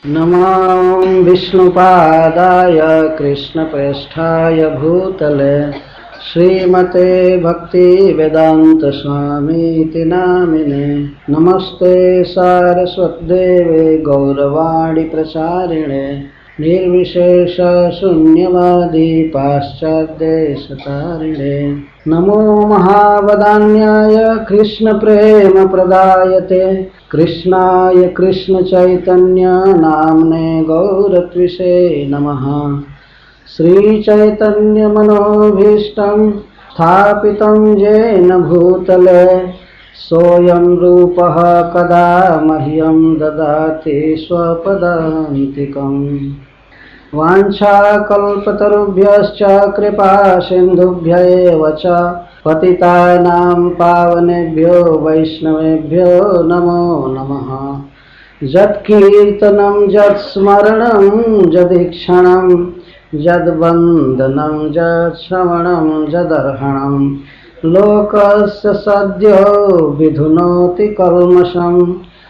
नमो विष्णुपादाय कृष्णप्रेष्ठाय भूतले श्रीमते भक्तिवेदांत स्वामीति नामिने। नमस्ते सारस्वतदेवे गौरवाणी प्रचारिणे निर्विशेष शून्यवादी पाश्चात्यदेशतारिणे। नमो महावदान्याय कृष्ण प्रेम प्रदायते कृष्णाय कृष्ण चैतन्य नाम्ने गौरत्विषे नमः। श्री चैतन्य मनोभीष्टं स्थापितं येन भूतले सोऽयं रूपः कदा मह्यं ददाति स्वपदान्तिकम्। वाञ्छाकल्पतरुभ्यश्च कृपा सिन्धुभ्य एव च पतितानां पावनेभ्यो वैष्णवेभ्यो नमो नमः। यत्कीर्तनं यत्स्मरणं यदीक्षणं यद्वन्दनं यत्श्रवणं यदर्हणं लोकस्य सद्यो विधुनोति कल्मषं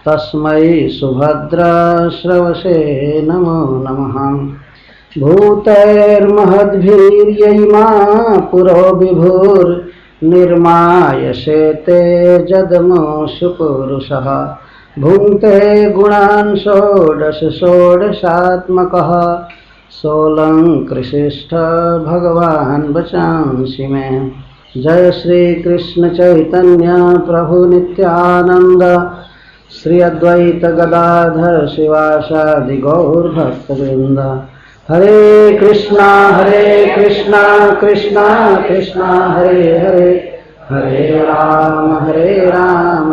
तस्मै सुभद्राश्रवसे नमो नमः। भूतैर्महद्भिर्यैमा पुरो विभुर्निर्मायशेते जदमोऽशु पुरुषः भुङ्क्ते गुणान् षोडश षोडशात्मकः सोऽलङ्कृशिष्ठ भगवान् वचांसि मे। जय श्री कृष्ण चैतन्य प्रभु नित्यानंद श्री अद्वैत गदाधर शिवासादि गौर भक्तवृंद। हरे कृष्णा कृष्णा कृष्णा हरे हरे हरे राम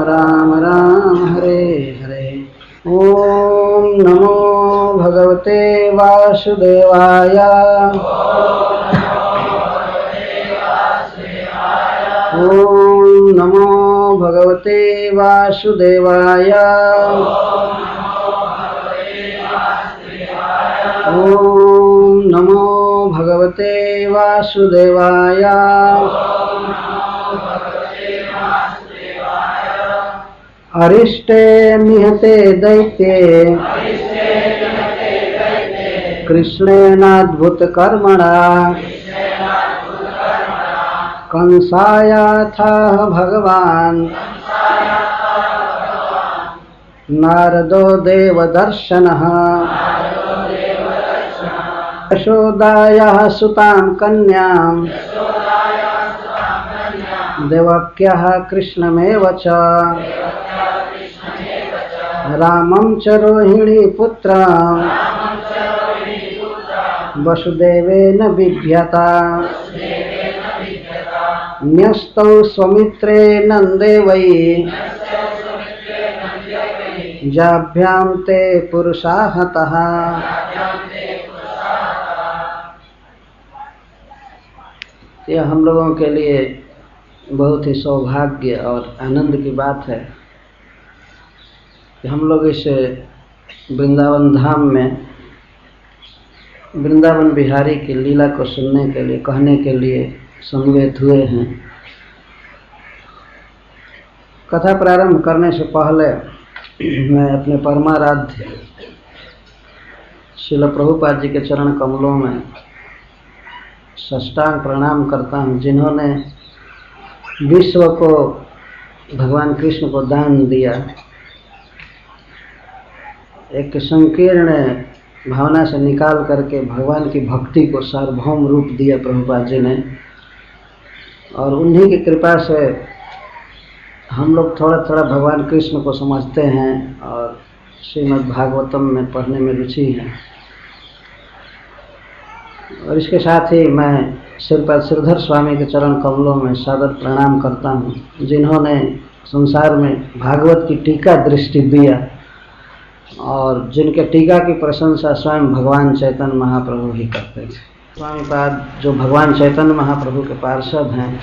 राम राम हरे हरे। ओम नमो भगवते वासुदेवाय। ओम नमो भगवते वासुदेवाय। ओम नमो भगवते वासुदेवाय। अरिष्टे निहते दैत्ये कृष्णेनाद्भुतकर्मणा कंसायाथाः भगवान् नारदो देवदर्शनः यशोदायाः सुतां कन्यां देवक्याः कृष्णमेव च रामं च रोहिणीपुत्रं वसुदेवेन बिभ्यता न्यस्तौ स्वमित्रे नंदे वै जाभ्यां ते पुरुषा हतः। यह हम लोगों के लिए बहुत ही सौभाग्य और आनंद की बात है कि हम लोग इस वृंदावन धाम में वृंदावन बिहारी की लीला को सुनने के लिए कहने के लिए समवेत हुए हैं। कथा प्रारंभ करने से पहले मैं अपने परमाराध्य श्रील प्रभुपाद जी के चरण कमलों में साष्टांग प्रणाम करता हूँ, जिन्होंने विश्व को भगवान कृष्ण को दान दिया। एक संकीर्ण भावना से निकाल करके भगवान की भक्ति को सार्वभौम रूप दिया प्रभुपाद जी ने, और उन्हीं की कृपा से हम लोग थोड़ा थोड़ा भगवान कृष्ण को समझते हैं और श्रीमद् भागवतम में पढ़ने में रुचि है। और इसके साथ ही मैं श्रीपाद श्रीधर स्वामी के चरण कमलों में सादर प्रणाम करता हूँ, जिन्होंने संसार में भागवत की टीका दृष्टि दिया और जिनके टीका की प्रशंसा स्वयं भगवान चैतन्य महाप्रभु ही करते थे। स्वामीपाद जो भगवान चैतन्य महाप्रभु के पार्षद हैं,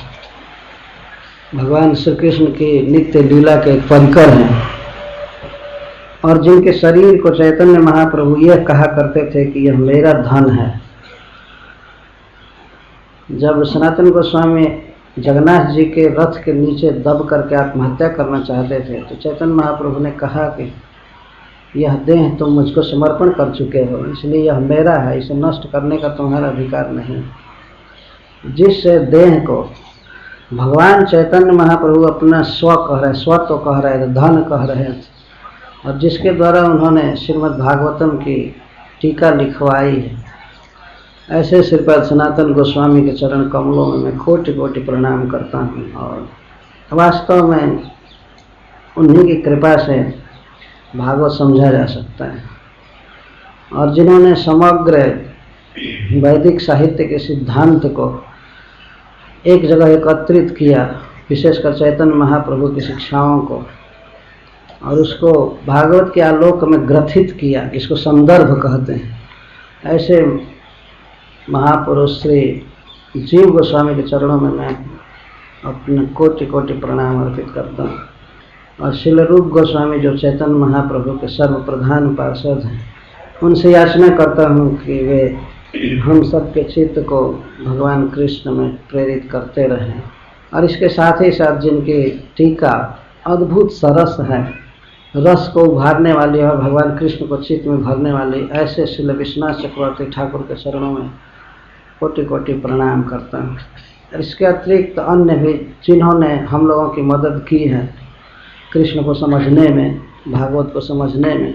भगवान श्री कृष्ण की नित्य लीला के परिकर हैं, और जिनके शरीर को चैतन्य महाप्रभु यह कहा करते थे कि यह मेरा धन है। जब सनातन गोस्वामी जगन्नाथ जी के रथ के नीचे दब करके आत्महत्या करना चाहते थे तो चैतन्य महाप्रभु ने कहा कि यह देह तुम मुझको समर्पण कर चुके हो, इसलिए यह मेरा है, इसे नष्ट करने का तुम्हारा अधिकार नहीं। जिस देह को भगवान चैतन्य महाप्रभु अपना स्व कह रहे, स्व तो कह रहे थे, धन कह रहे थे, और जिसके द्वारा उन्होंने श्रीमद् भागवतम की टीका लिखवाई है, ऐसे श्रीपाद सनातन गोस्वामी के चरण कमलों में मैं कोटि कोटि प्रणाम करता हूँ। और वास्तव में उन्हीं की कृपा से भागवत समझा जा सकता है। और जिन्होंने समग्र वैदिक साहित्य के सिद्धांत को एक जगह एकत्रित किया, विशेषकर चैतन्य महाप्रभु की शिक्षाओं को, और उसको भागवत के आलोक में ग्रथित किया, इसको संदर्भ कहते हैं, ऐसे महापुरुष श्री जीव गोस्वामी के चरणों में मैं अपने कोटि कोटि प्रणाम अर्पित करता हूँ। और श्रील रूप गोस्वामी जो चैतन्य महाप्रभु के सर्वप्रधान पार्षद हैं, उनसे याचना करता हूँ कि वे हम सबके चित्त को भगवान कृष्ण में प्रेरित करते रहें। और इसके साथ ही साथ जिनकी टीका अद्भुत सरस है, रस को उभारने वाली है और भगवान कृष्ण को चित्त में भरने वाली, ऐसे श्रील विश्वनाथ चक्रवर्ती ठाकुर के चरणों में कोटि कोटि प्रणाम करता हूँ। इसके अतिरिक्त अन्य भी जिन्होंने हम लोगों की मदद की है कृष्ण को समझने में, भागवत को समझने में,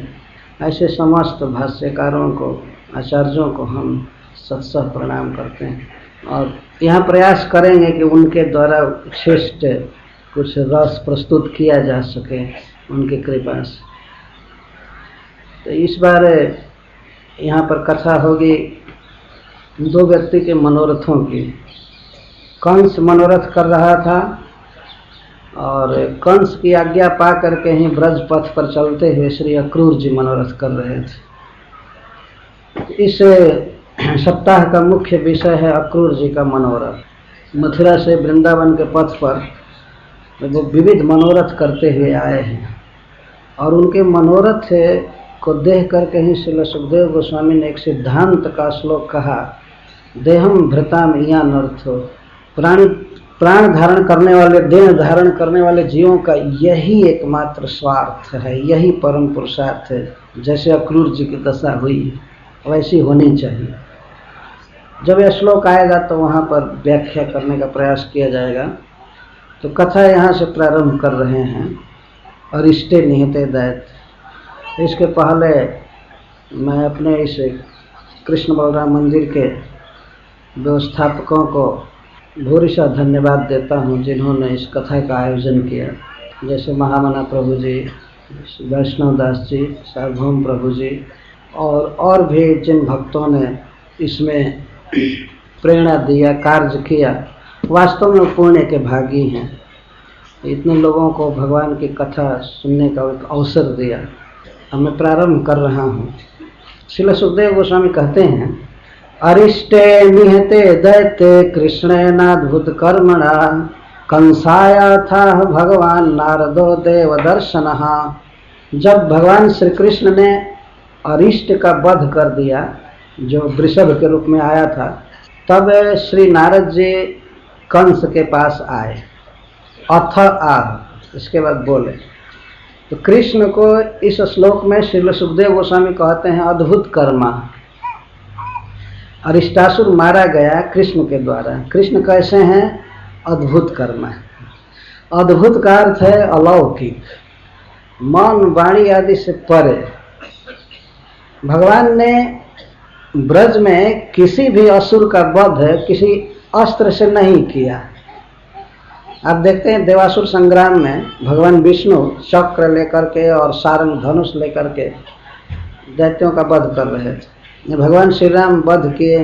ऐसे समस्त भाष्यकारों को, आचार्यों को हम सत्सह प्रणाम करते हैं। और यहाँ प्रयास करेंगे कि उनके द्वारा श्रेष्ठ कुछ रस प्रस्तुत किया जा सके उनकी कृपा से। तो इस बार यहाँ पर कथा होगी दो व्यक्ति के मनोरथों की। कंस मनोरथ कर रहा था और कंस की आज्ञा पा करके ही ब्रज पथ पर चलते हुए श्री अक्रूर जी मनोरथ कर रहे थे। इस सप्ताह का मुख्य विषय है अक्रूर जी का मनोरथ। मथुरा से वृंदावन के पथ पर वो विविध मनोरथ करते हुए आए हैं, और उनके मनोरथ को देख करके ही श्रील सुखदेव गोस्वामी ने एक सिद्धांत का श्लोक कहा, देहम भृताम इयान अर्थो, प्राण धारण करने वाले, देह धारण करने वाले जीवों का यही एकमात्र स्वार्थ है, यही परम पुरुषार्थ है। जैसे अक्रूर जी की दशा हुई वैसी होनी चाहिए। जब यह श्लोक आएगा तो वहाँ पर व्याख्या करने का प्रयास किया जाएगा। तो कथा यहाँ से प्रारंभ कर रहे हैं। अरिष्टे निहते दैत्य। इसके पहले मैं अपने इस कृष्ण बलराम मंदिर के व्यवस्थापकों को भूरिशा धन्यवाद देता हूँ जिन्होंने इस कथा का आयोजन किया, जैसे महामना प्रभु जी, वैष्णव दास जी, सार्वभौम प्रभु जी, और भी जिन भक्तों ने इसमें प्रेरणा दिया, कार्य किया, वास्तव में पुण्य के भागी हैं। इतने लोगों को भगवान की कथा सुनने का एक अवसर दिया। अब मैं प्रारंभ कर रहा हूँ। श्रील सुखदेव गोस्वामी कहते हैं, अरिष्टे निहते दैत्ये कृष्णेनाद्भुत कर्मणा कंसाया था भगवान नारदो देव दर्शनः। जब भगवान श्री कृष्ण ने अरिष्ट का वध कर दिया, जो वृषभ के रूप में आया था, तब श्री नारद जी कंस के पास आए। अथ आह, इसके बाद बोले। तो कृष्ण को इस श्लोक में श्रील सुखदेव गोस्वामी कहते हैं अद्भुत कर्मा। अरिष्टासुर मारा गया कृष्ण के द्वारा। कृष्ण कैसे हैं? अद्भुत कर्मा। अद्भुत का अर्थ है अलौकिक, मन वाणी आदि से परे। भगवान ने ब्रज में किसी भी असुर का वध किसी अस्त्र से नहीं किया। आप देखते हैं देवासुर संग्राम में भगवान विष्णु चक्र लेकर के और सारंग धनुष लेकर के दैत्यों का वध कर रहे थे। भगवान श्री राम वध किए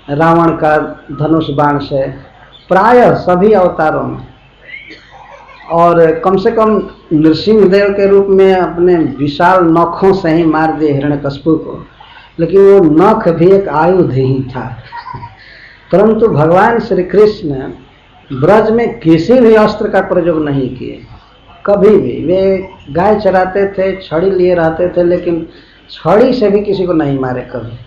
रावण का धनुष बाण से, प्रायः सभी अवतारों में। और कम से कम नृसिंह देव के रूप में अपने विशाल नखों से ही मार दिए हिरण्यकश्यप को, लेकिन वो नख भी एक आयुध ही था। परंतु भगवान श्री कृष्ण ब्रज में किसी भी अस्त्र का प्रयोग नहीं किए, कभी भी। वे गाय चराते थे, छड़ी लिए रहते थे, लेकिन छड़ी से भी किसी को नहीं मारे कभी।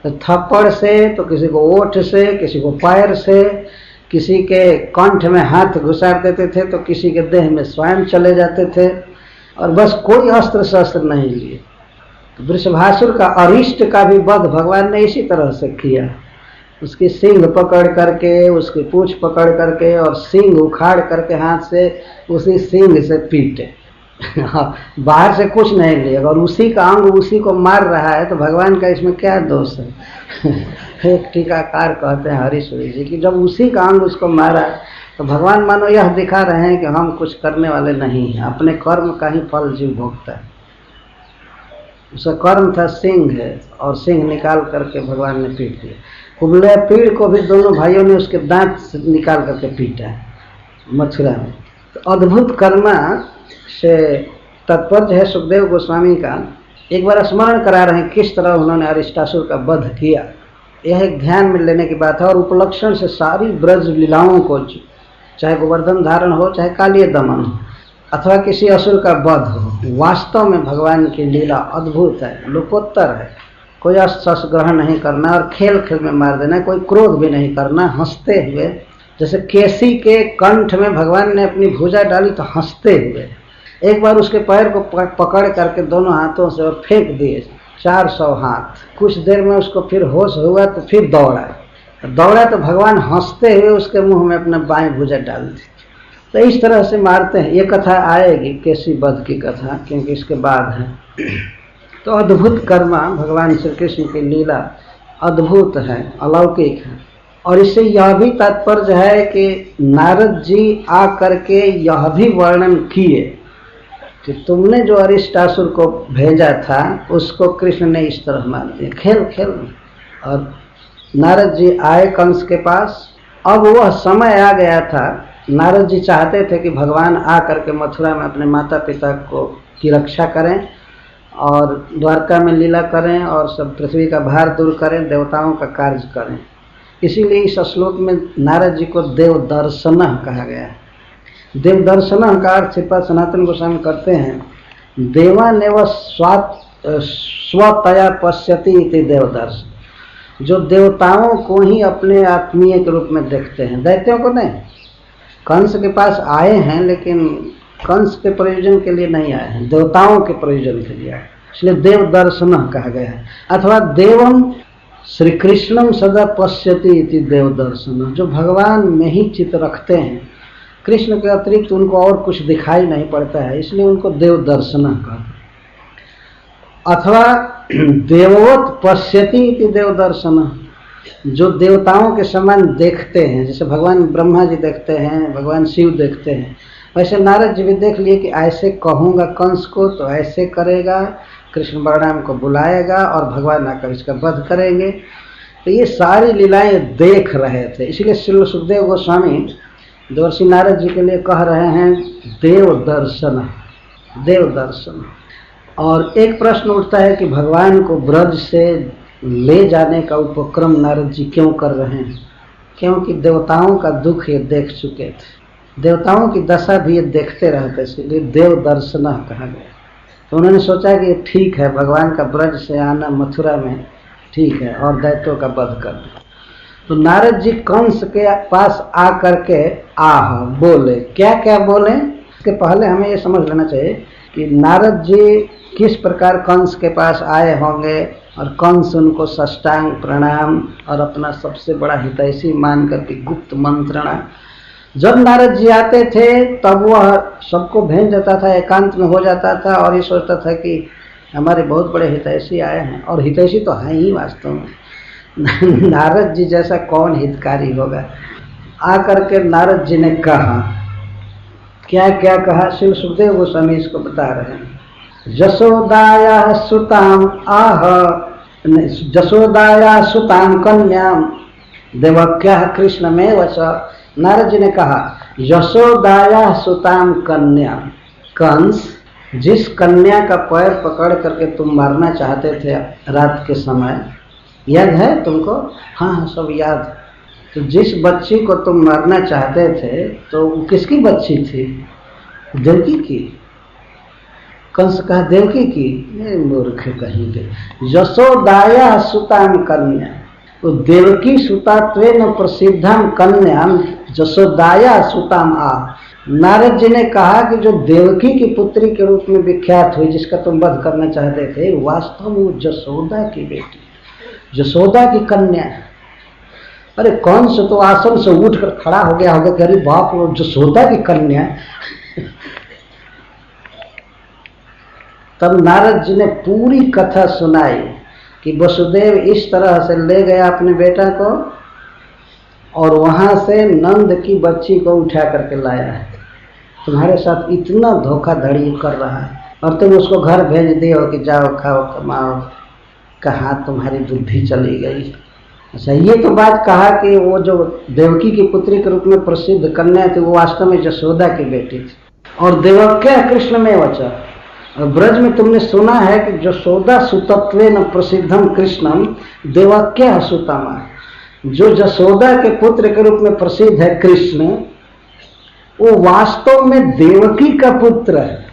तो थप्पड़ से, तो किसी को ओठ से, किसी को पैर से, किसी के कंठ में हाथ घुसा देते थे, तो किसी के देह में स्वयं चले जाते थे। और बस कोई अस्त्र शस्त्र नहीं लिए। तो वृषभासुर का अरिष्ट का भी वध भगवान ने इसी तरह से किया। उसकी सींग पकड़ करके, उसकी पूंछ पकड़ करके और सींग उखाड़ करके हाथ से उसी सींग से पीटे। बाहर से कुछ नहीं लिए, और उसी का अंग उसी को मार रहा है तो भगवान का इसमें क्या दोष है? एक टीकाकार कहते हैं हरीश्वरी जी की, जब उसी का अंग उसको मारा तो भगवान मानो यह दिखा रहे हैं कि हम कुछ करने वाले नहीं हैं, अपने कर्म का ही फल जीव भोगता है। उसका कर्म था सिंह है, और सिंह निकाल करके भगवान ने पीट दिया। कुबले पीड़ को भी दोनों भाइयों ने उसके दांत से निकाल करके पीटा है मथुरा में। तो अद्भुत कर्मा से तात्पर्य है सुखदेव गोस्वामी का। एक बार स्मरण करा रहे हैं किस तरह उन्होंने अरिष्टासुर का वध किया। यह एक ध्यान में लेने की बात है, और उपलक्षण से सारी ब्रज लीलाओं को, चाहे गोवर्धन धारण हो, चाहे कालिय दमन हो, अथवा किसी असुर का वध हो, वास्तव में भगवान की लीला अद्भुत है, लोकोत्तर है। कोई अस्त्र ग्रहण नहीं करना और खेल खेल में मार देना, कोई क्रोध भी नहीं करना, हंसते हुए। जैसे केसी के कंठ में भगवान ने अपनी भुजा डाली तो हंसते हुए। एक बार उसके पैर को पकड़ करके दोनों हाथों से और फेंक दिए 400 हाथ। कुछ देर में उसको फिर होश हुआ तो फिर दौड़ा तो भगवान हंसते हुए उसके मुंह में अपना बाएं भुजा डाल दी। तो इस तरह से मारते हैं। ये कथा आएगी केसी वध की कथा, क्योंकि इसके बाद है। तो अद्भुत कर्मा भगवान श्री कृष्ण की लीला अद्भुत है, अलौकिक है। और इससे यह भी तात्पर्य है कि नारद जी आ करके यह भी वर्णन किए कि तुमने जो अरिष्टासुर को भेजा था उसको कृष्ण ने इस तरह मार दिया खेल खेल में। और नारद जी आए कंस के पास। अब वह समय आ गया था, नारद जी चाहते थे कि भगवान आ करके मथुरा में अपने माता पिता की रक्षा करें और द्वारका में लीला करें और सब पृथ्वी का भार दूर करें, देवताओं का कार्य करें। इसीलिए इस श्लोक में नारद जी को देव दर्शन कहा गया है। देव दर्शन का अर्थ श्रीपाद सनातन गोस्वामी करते हैं, देवानेव स्वतया पश्यति इति देवदर्शन। जो देवताओं को ही अपने आत्मीय के रूप में देखते हैं, दैत्यों को नहीं। कंस के पास आए हैं लेकिन कंस के प्रयोजन के लिए नहीं आए हैं, देवताओं के प्रयोजन के लिए आए, इसलिए देव दर्शन कहा गया है। अथवा देवम श्री कृष्णम सदा पश्यति इति देव दर्शन। जो भगवान में ही चित्त रखते हैं, कृष्ण के अतिरिक्त उनको और कुछ दिखाई नहीं पड़ता है, इसलिए उनको देव दर्शन कहते। अथवा देववत पश्यति इति देव दर्शन। जो देवताओं के समान देखते हैं, जैसे भगवान ब्रह्मा जी देखते हैं, भगवान शिव देखते हैं, वैसे नारद जी भी देख लिए कि ऐसे कहूँगा कंस को तो ऐसे करेगा, कृष्ण बलराम को बुलाएगा और भगवान आकर इसका वध करेंगे। तो ये सारी लीलाएं देख रहे थे। इसलिए श्री सुखदेव गोस्वामी देवर्षि नारद जी के लिए कह रहे हैं देव दर्शन, देव दर्शन। और एक प्रश्न उठता है कि भगवान को ब्रज से ले जाने का उपक्रम नारद जी क्यों कर रहे हैं? क्योंकि देवताओं का दुख ये देख चुके थे, देवताओं की दशा भी ये देखते रहते, इसलिए देव दर्शन कहा गया। तो उन्होंने सोचा कि ठीक है, भगवान का ब्रज से आना मथुरा में ठीक है और दैत्यों का वध करना। तो नारद जी कंस के पास आ करके बोले। क्या क्या बोले? इसके पहले हमें ये समझ लेना चाहिए कि नारद जी किस प्रकार कंस के पास आए होंगे और कंस उनको साष्टांग प्रणाम और अपना सबसे बड़ा हितैषी मान करके गुप्त मंत्रणा। जब नारद जी आते थे तब वह सबको भेज देता था, एकांत में हो जाता था और ये सोचता था कि हमारे बहुत बड़े हितैषी आए हैं, और हितैषी तो हैं ही वास्तव में। नारद जी जैसा कौन हितकारी होगा। आकर के नारद जी ने कहा, क्या क्या कहा? श्री सुखदेव गोस्वामी इसको बता रहे हैं। जशोदाया सुताम कन्याम देवक्या कृष्ण में वच। नारद जी ने कहा, यशोदाया सुताम कन्या। कंस जिस कन्या का पैर पकड़ करके तुम मारना चाहते थे रात के समय, याद है तुमको? हाँ, सब याद। तो जिस बच्ची को तुम मारना चाहते थे तो किसकी बच्ची थी? देवकी की। कंस कहा देवकी की? ये मूर्ख कहीं के। यशोदाया सुताम कन्या, तो देवकी सुतात्वेन प्रसिद्धम कन्याम यशोदाया सुताम आ। नारद जी ने कहा कि जो देवकी की पुत्री के रूप में विख्यात हुई, जिसका तुम वध करना चाहते थे, वास्तव में वो जसोदा की बेटी, जसोदा की कन्या। अरे कौन से तो आसन से उठकर खड़ा हो गया होगा कि अरे बाप रे, जसोदा की कन्या। तब नारद जी ने पूरी कथा सुनाई कि वसुदेव इस तरह से ले गया अपने बेटा को और वहां से नंद की बच्ची को उठा करके लाया है, तुम्हारे साथ इतना धोखाधड़ी कर रहा है और तुम उसको घर भेज दिए हो कि जाओ खाओ कमाओ। कहाँ तुम्हारी बुद्धि चली गई। अच्छा, ये तो बात कहा कि वो जो देवकी की पुत्री के रूप में प्रसिद्ध कन्या थी वो वास्तव में जसोदा की बेटी थी। और देवक्या कृष्ण में वचा, और ब्रज में तुमने सुना है कि जसोदा सुतत्वेन प्रसिद्धम कृष्णम देवक्या सुतमा। जो जसोदा के पुत्र के रूप में प्रसिद्ध है कृष्ण, वो वास्तव में देवकी का पुत्र है।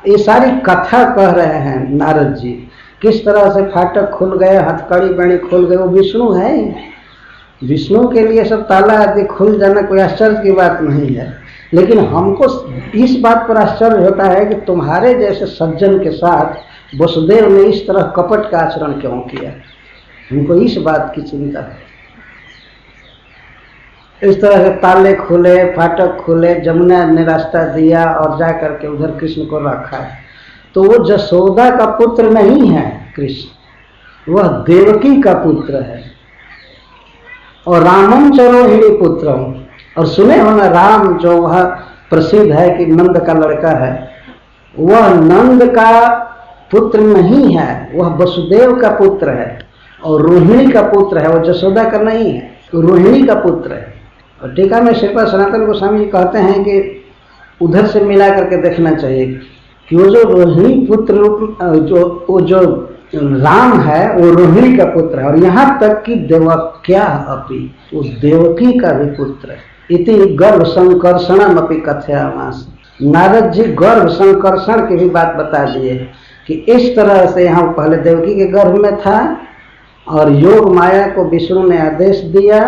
ये सारी कथा कह रहे हैं नारद जी, किस तरह से फाटक खुल गए, हथकड़ी बेड़ी खुल गए। वो विष्णु है, विष्णु के लिए सब ताला आदि खुल जाना कोई आश्चर्य की बात नहीं है। लेकिन हमको इस बात पर आश्चर्य होता है कि तुम्हारे जैसे सज्जन के साथ वसुदेव ने इस तरह कपट का आचरण क्यों किया। हमको इस बात की चिंता है। इस तरह से ताले खुले, फाटक खुले, जमुना ने रास्ता दिया और जा करके उधर कृष्ण को रखा है। तो वो जसोदा का पुत्र नहीं है कृष्ण, वह देवकी का पुत्र है। और रामम च रोहिणी पुत्र, और सुने हो ना, राम जो वह प्रसिद्ध है कि नंद का लड़का है, वह नंद का पुत्र नहीं है, वह वसुदेव का पुत्र है और रोहिणी का पुत्र है, वो जसोदा का नहीं है, तो रोहिणी का पुत्र है। और टीका में श्रीपाद सनातन गोस्वामी जी कहते हैं कि उधर से मिला करके देखना चाहिए कि वो जो रोहिणी पुत्र वो जो राम है वो रोहिणी का पुत्र है। और यहाँ तक कि देवक्या अपि, उस देवकी का भी पुत्र है। इति गर्भ संकर्षणम अपि कथयामास। नारद जी गर्भ संकर्षण की भी बात बता दिए कि इस तरह से यहाँ पहले देवकी के गर्भ में था और योग माया को विष्णु ने आदेश दिया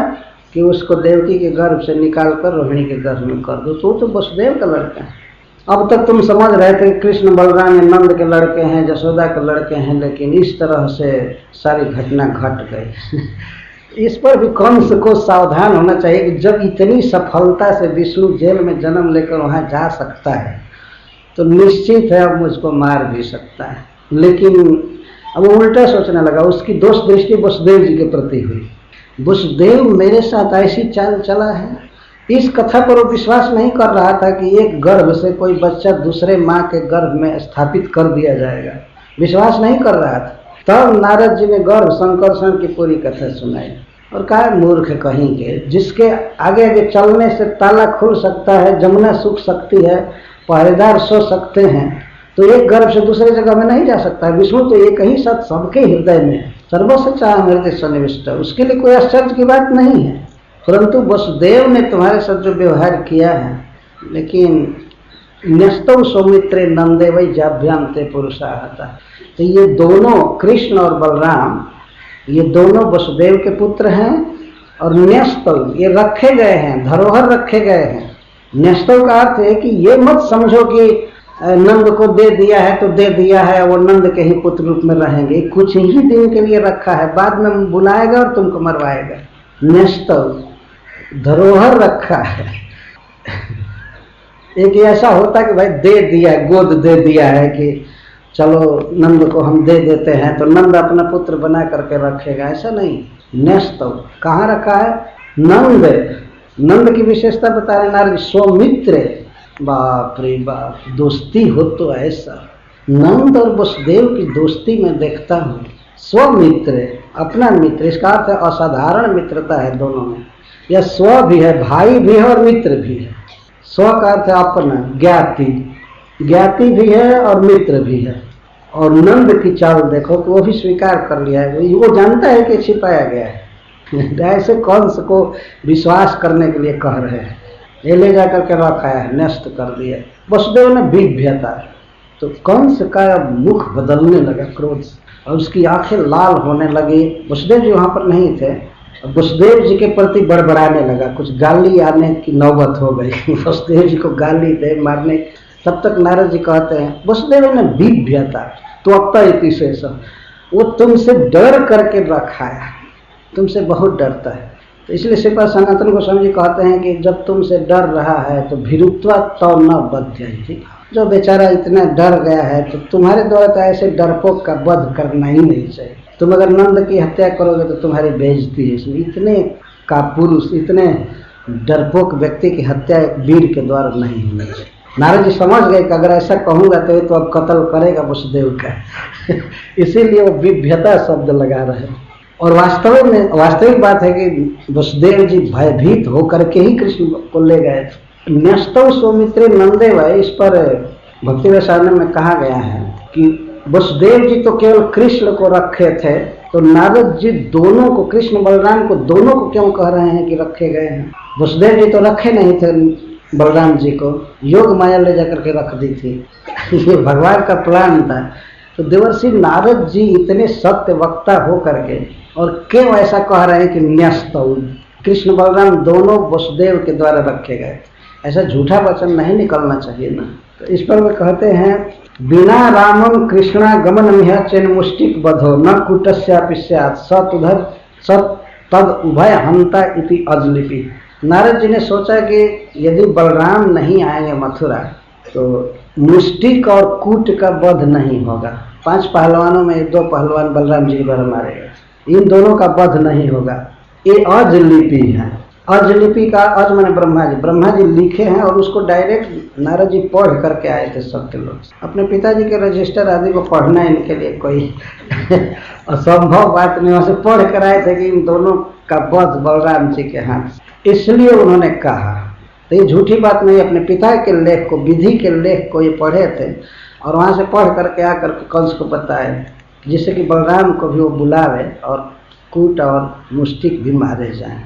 कि उसको देवकी के गर्भ से निकालकर रोहिणी के गर्भ में कर दो। तो वसुदेव का लड़का है। अब तक तुम समझ रहे थे कृष्ण बलराम नंद के लड़के हैं, जसोदा के लड़के हैं, लेकिन इस तरह से सारी घटना घट गई। इस पर भी कंस को सावधान होना चाहिए कि जब इतनी सफलता से विष्णु जेल में जन्म लेकर वहाँ जा सकता है तो निश्चित है अब मुझको मार भी सकता है। लेकिन अब वो उल्टा सोचने लगा। उसकी दोष दृष्टि वसुदेव जी के प्रति हुई। वसुदेव मेरे साथ ऐसी चाल चला है। इस कथा पर वो विश्वास नहीं कर रहा था कि एक गर्भ से कोई बच्चा दूसरे माँ के गर्भ में स्थापित कर दिया जाएगा, विश्वास नहीं कर रहा था। तब नारद जी ने गर्भ संकर्षण की पूरी कथा सुनाई और कहा मूर्ख कहीं के, जिसके आगे आगे चलने से ताला खुल सकता है, जमुना सूख सकती है, पहरेदार सो सकते हैं, तो एक गर्भ से दूसरे जगह में नहीं जा सकता है। विष्णु तो एक ही साथ सबके हृदय में, सर्वसच्चा हृदय सन्निविष्ट, उसके लिए कोई आश्चर्य की बात नहीं है। परंतु वसुदेव ने तुम्हारे साथ जो व्यवहार किया है, लेकिन न्यस्तौ सौमित्रे नंदे वही जाभ्याम ते पुरुषाहता। तो ये दोनों कृष्ण और बलराम, ये दोनों वसुदेव के पुत्र हैं और न्यस्तौ ये रखे गए हैं, धरोहर रखे गए हैं। न्यस्तौ का अर्थ है कि ये मत समझो कि नंद को दे दिया है तो दे दिया है, वो नंद के ही पुत्र रूप में रहेंगे, कुछ ही दिन के लिए रखा है, बाद में बुलाएगा और तुमको मरवाएगा। न्यस्तौ धरोहर रखा है। एक ऐसा होता कि भाई दे दिया, गोद दे दिया है कि चलो नंद को हम दे देते हैं तो नंद अपना पुत्र बना करके रखेगा, ऐसा नहीं। न्यस्तौ कहाँ रखा है? नंद, नंद की विशेषता बता रहे नारद। सौमित्र, बाप रे बाप, दोस्ती हो तो ऐसा। नंद और वसुदेव की दोस्ती में देखता हूँ। स्वमित्र, अपना मित्र, इसका अर्थ है असाधारण मित्रता है दोनों में। यह स्व भी है, भाई भी है और मित्र भी है। स्व का अर्थ है अपना, ज्ञाति, ज्ञाति भी है और मित्र भी है। और नंद की चाल देखो कि वो भी स्वीकार कर लिया है, वो जानता है कि छिपाया गया है। ऐसे कंस को विश्वास करने के लिए कह रहे हैं, ये ले जा करके रखा है, नष्ट कर दिया। वसुदेव ने बिभ्यता, तो कंस का मुख बदलने लगा क्रोध से और उसकी आंखें लाल होने लगी। वसुदेव जी वहाँ पर नहीं थे, वसुदेव जी के प्रति बड़बड़ाने लगा, कुछ गाली आने की नौबत हो गई। वसुदेव जी को गाली दे मारने। तब तक नारद जी कहते हैं वसुदेव ने बिभ्यता तो अब इति शेष, वो तुमसे डर करके रखा है, तुमसे बहुत डरता है। तो इसलिए श्रीपाद सनातन गोस्वामी जी कहते हैं कि जब तुमसे डर रहा है तो भीरुत्वा तो न बध्यति, जो बेचारा इतना डर गया है तो तुम्हारे द्वारा तो ऐसे डरपोक का वध करना ही नहीं चाहिए। तुम अगर नंद की हत्या करोगे तो तुम्हारी बेइज्जती है। इसमें इतने का पुरुष, इतने डरपोक व्यक्ति की हत्या एक वीर के द्वारा नहीं होनी चाहिए। नारद जी समझ गए कि अगर ऐसा कहूँगा तो अब कत्ल करेगा वसुदेव का। इसीलिए वो विभ्यता शब्द लगा रहे हैं। और वास्तविक बात है कि वसुदेव जी भयभीत होकर के ही कृष्ण को ले गए थे। न्यस्तौ सौमित्रे नंदे भाई, इस पर भक्ति रसायन में कहा गया है कि वसुदेव जी तो केवल कृष्ण को रखे थे, तो नारद जी दोनों को, कृष्ण बलराम को, दोनों को क्यों कह रहे हैं कि रखे गए हैं? वसुदेव जी तो रखे नहीं थे बलराम जी को, योग माया ले जाकर के रख दी थी। ये भगवान का प्लान था। तो देवर्षि नारद जी इतने सत्य वक्ता हो करके और क्यों ऐसा कह रहे हैं कि न्यस्तौ, कृष्ण बलराम दोनों वसुदेव के द्वारा रखे गए? ऐसा झूठा वचन नहीं निकलना चाहिए ना। तो इस पर वे कहते हैं बिना रामम कृष्णा गमनमिह चैन मुष्टिक बधो न कूटस्यापि स्यात् सतुधर सत तद उभय हंता इति अजलिपि। नारद जी ने सोचा कि यदि बलराम नहीं आएंगे मथुरा तो मुष्टिक और कूट का वध नहीं होगा। 5 पहलवानों में 2 पहलवान बलराम जी के द्वारा मारे गए, इन दोनों का वध नहीं होगा। ये अजलिपि है। अजलिपि का अज माने ब्रह्मा जी लिखे हैं और उसको डायरेक्ट नारद जी पढ़ करके आए थे सबके लोग। अपने पिताजी के रजिस्टर आदि को पढ़ना इनके लिए कोई असंभव बात नहीं, वहाँ से पढ़ कर आए थे कि इन दोनों का वध बलराम जी के हाथ, इसलिए उन्होंने कहा। तो ये झूठी बात नहीं, अपने पिता के लेख को, विधि के लेख को ये पढ़े थे और वहाँ से पढ़ करके आकर के कंस को बताए, जिससे कि बलराम को भी वो बुलावे और कूट और मुष्टिक भी मारे जाएं।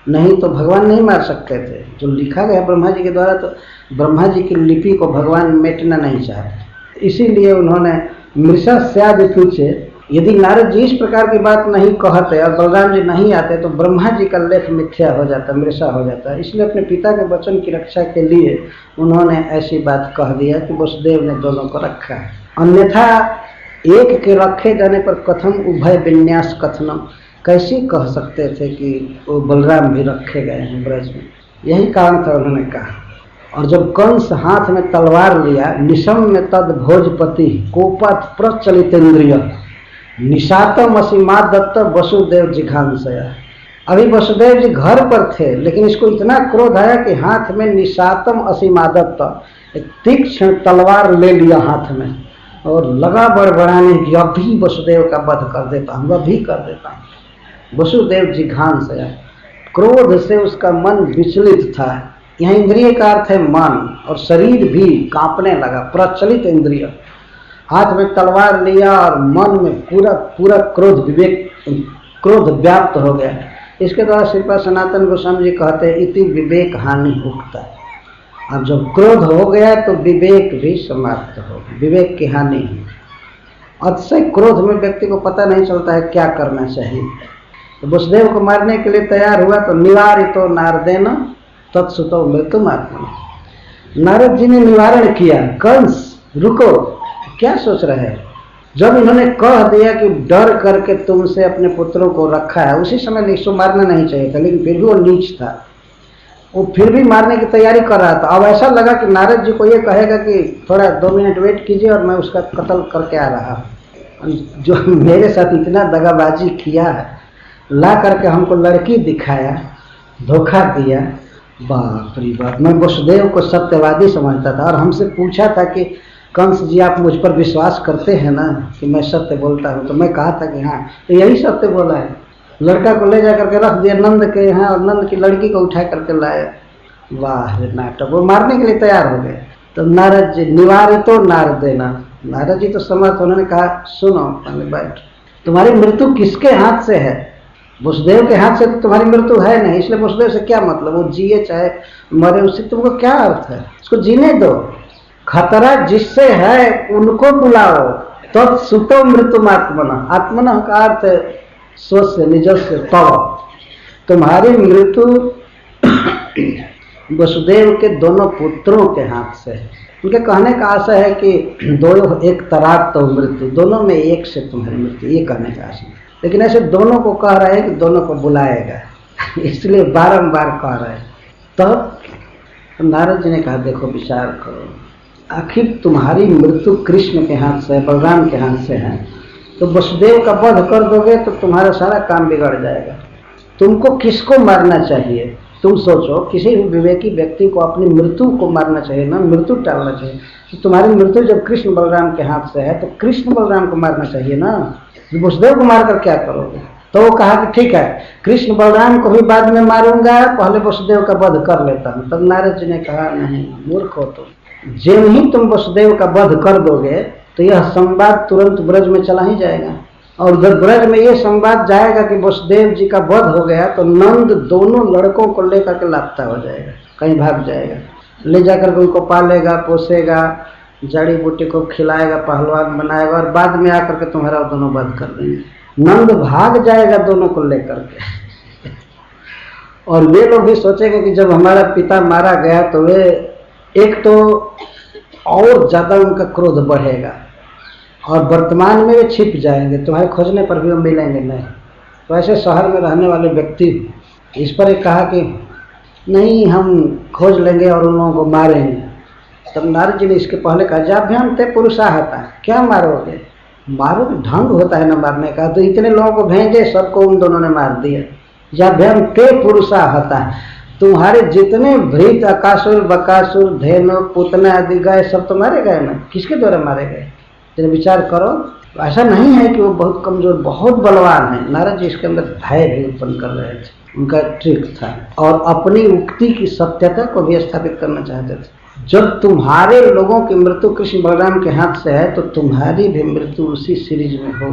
नहीं तो भगवान नहीं मार सकते थे। जो लिखा गया ब्रह्मा जी के द्वारा, तो ब्रह्मा जी की लिपि को भगवान मेटना नहीं चाहते, इसीलिए उन्होंने मृषा स्यादि पूछे। यदि नारद जी इस प्रकार की बात नहीं कहते और बलराम जी नहीं आते तो ब्रह्मा जी का लेख मिथ्या हो जाता, मृषा हो जाता। इसलिए अपने पिता के वचन की रक्षा के लिए उन्होंने ऐसी बात कह दिया कि वसुदेव ने दोनों को रखा है। अन्यथा एक के रखे जाने पर कथम उभय विन्यास कथनम, कैसे कह सकते थे कि वो बलराम भी रखे गए हैं ब्रज में? यही कारण था उन्होंने कहा। और जब कंस हाथ में तलवार लिया, निशम में तद भोजपति कोपथ प्रचलितेन्द्रिय निशातम असीमा दत्त वसुदेव जिघांसया। अभी वसुदेव जी घर पर थे, लेकिन इसको इतना क्रोध आया कि हाथ में निशातम असीमा दत्त, एक तीक्ष्ण तलवार ले लिया हाथ में और लगा बड़बड़ाने की अभी वसुदेव का वध कर देता हूँ, अभी कर देता हूँ। वसुदेव जिघांसया, क्रोध से उसका मन विचलित था। यहाँ इंद्रिय का अर्थ है मन, और शरीर भी कांपने लगा। प्रचलित इंद्रिय, हाथ में तलवार लिया और मन में पूरा क्रोध व्याप्त हो गया। इसके द्वारा श्रीपाद सनातन गोस्वामी जी कहते हैं इति विवेक हानि उगता है। अब जब क्रोध हो गया तो विवेक भी समाप्त हो, विवेक की हानि है। अतिशय क्रोध में व्यक्ति को पता नहीं चलता है क्या करना चाहिए। तो वसुदेव को मारने के लिए तैयार हुआ तो निवारितो नारदेन तत्सुतो मृत्युमात्मा, नारद जी ने निवारण किया। कंस रुको, क्या सोच रहे हैं? जब इन्होंने कह दिया कि डर करके तुमसे अपने पुत्रों को रखा है, उसी समय इसको मारना नहीं चाहिए था, लेकिन फिर भी वो नीच था, वो फिर भी मारने की तैयारी कर रहा था। अब ऐसा लगा कि नारद जी को ये कहेगा कि थोड़ा 2 मिनट वेट कीजिए और मैं उसका कत्ल करके आ रहा हूँ। जो मेरे साथ इतना दगाबाजी किया है, ला करके हमको लड़की दिखाया, धोखा दिया, बाप रे बाप। मैं वसुदेव को सत्यवादी समझता था और हमसे पूछा था कि कंस जी आप मुझ पर विश्वास करते हैं ना कि मैं सत्य बोलता हूँ? तो मैं कहा था कि हाँ, तो यही सत्य बोला है। लड़का को ले जा करके रख दिया नंद के यहाँ और नंद की लड़की को उठा करके लाया। वाह नाटक, वो मारने के लिए तैयार हो गए। तो नारद जी निवारितो नारदेना, नारद जी तो समर्थ, उन्होंने कहा सुनो पहले बैठ, तुम्हारी मृत्यु किसके हाथ से है? वसुदेव के हाथ से तो तुम्हारी मृत्यु है नहीं, इसलिए वसुदेव से क्या मतलब? वो जिए चाहे मरे, उससे तुमको क्या अर्थ है? उसको जीने दो। खतरा जिससे है उनको बुलाओ। तब सुतो मृत्युमात्मना, आत्मना का अर्थ स्वस्य निजस्य तव, तुम्हारी मृत्यु वसुदेव के दोनों पुत्रों के हाथ से है। उनके कहने का आशय है कि दोनों एक तराक तो मृत्यु, दोनों में एक से तुम्हारी मृत्यु, ये कहने का आशय। लेकिन ऐसे दोनों को कह रहे हैं कि दोनों को बुलाएगा, इसलिए बारंबार कह रहे हैं। तब तो नारद जी ने कहा देखो विचार करो, आखिर तुम्हारी मृत्यु कृष्ण के हाथ से, बलराम के हाथ से है, तो वसुदेव का वध कर दोगे तो तुम्हारा सारा काम बिगड़ जाएगा। तुमको किसको मारना चाहिए? तुम सोचो, किसी भी विवेकी व्यक्ति को अपनी मृत्यु को मारना चाहिए ना, मृत्यु टालना चाहिए। तो तुम्हारी मृत्यु जब कृष्ण बलराम के हाथ से है तो कृष्ण बलराम को मारना चाहिए ना, वसुदेव को मारकर क्या करोगे? तो वो कहा कि ठीक है, कृष्ण बलराम को भी बाद में मारूंगा, पहले वसुदेव का वध कर लेता हूँ। तब नारद जी ने कहा नहीं मूर्ख हो तुम, जब ही तुम वसुदेव का वध कर दोगे तो यह संवाद तुरंत ब्रज में चला ही जाएगा, और जब ब्रज में ये संवाद जाएगा कि वसुदेव जी का वध हो गया तो नंद दोनों लड़कों को लेकर के लापता हो जाएगा, कहीं भाग जाएगा, ले जाकर के उनको पालेगा, पोसेगा, जड़ी बूटी को खिलाएगा, पहलवान बनाएगा, और बाद में आकर के तुम्हारा दोनों वध कर देंगे। नंद भाग जाएगा दोनों को लेकर के और वे लोग भी सोचेंगे कि जब हमारा पिता मारा गया तो वे एक तो और ज्यादा उनका क्रोध बढ़ेगा, और वर्तमान में वे छिप जाएंगे, तुम्हारे खोजने पर भी वो मिलेंगे नहीं। तो ऐसे शहर में रहने वाले व्यक्ति इस पर एक कहा कि नहीं हम खोज लेंगे और उन लोगों को मारेंगे। तब नारद जी ने इसके पहले कहा जाभ्याम ते पुरुषाहता, क्या मारोगे? मारो तो ढंग होता है ना मारने का, तो इतने लोगों को भेजे, सबको उन दोनों ने मार दिया। जाभ्याम ते पुरुषाहता, तुम्हारे जितने भृत, अकासुर, बकासुर, धेनु, पूतना आदि गए सब तो मारे गए ना, किसके द्वारा मारे गए? जरा विचार करो। ऐसा नहीं है कि वो बहुत कमजोर, बहुत बलवान है। नारद जी इसके अंदर भय भी उत्पन्न कर रहे थे, उनका ट्रिक था, और अपनी उक्ति की सत्यता को भी स्थापित करना चाहते थे। जब तुम्हारे लोगों की मृत्यु कृष्ण बलराम के हाथ से है तो तुम्हारी भी मृत्यु उसी सीरीज में हो।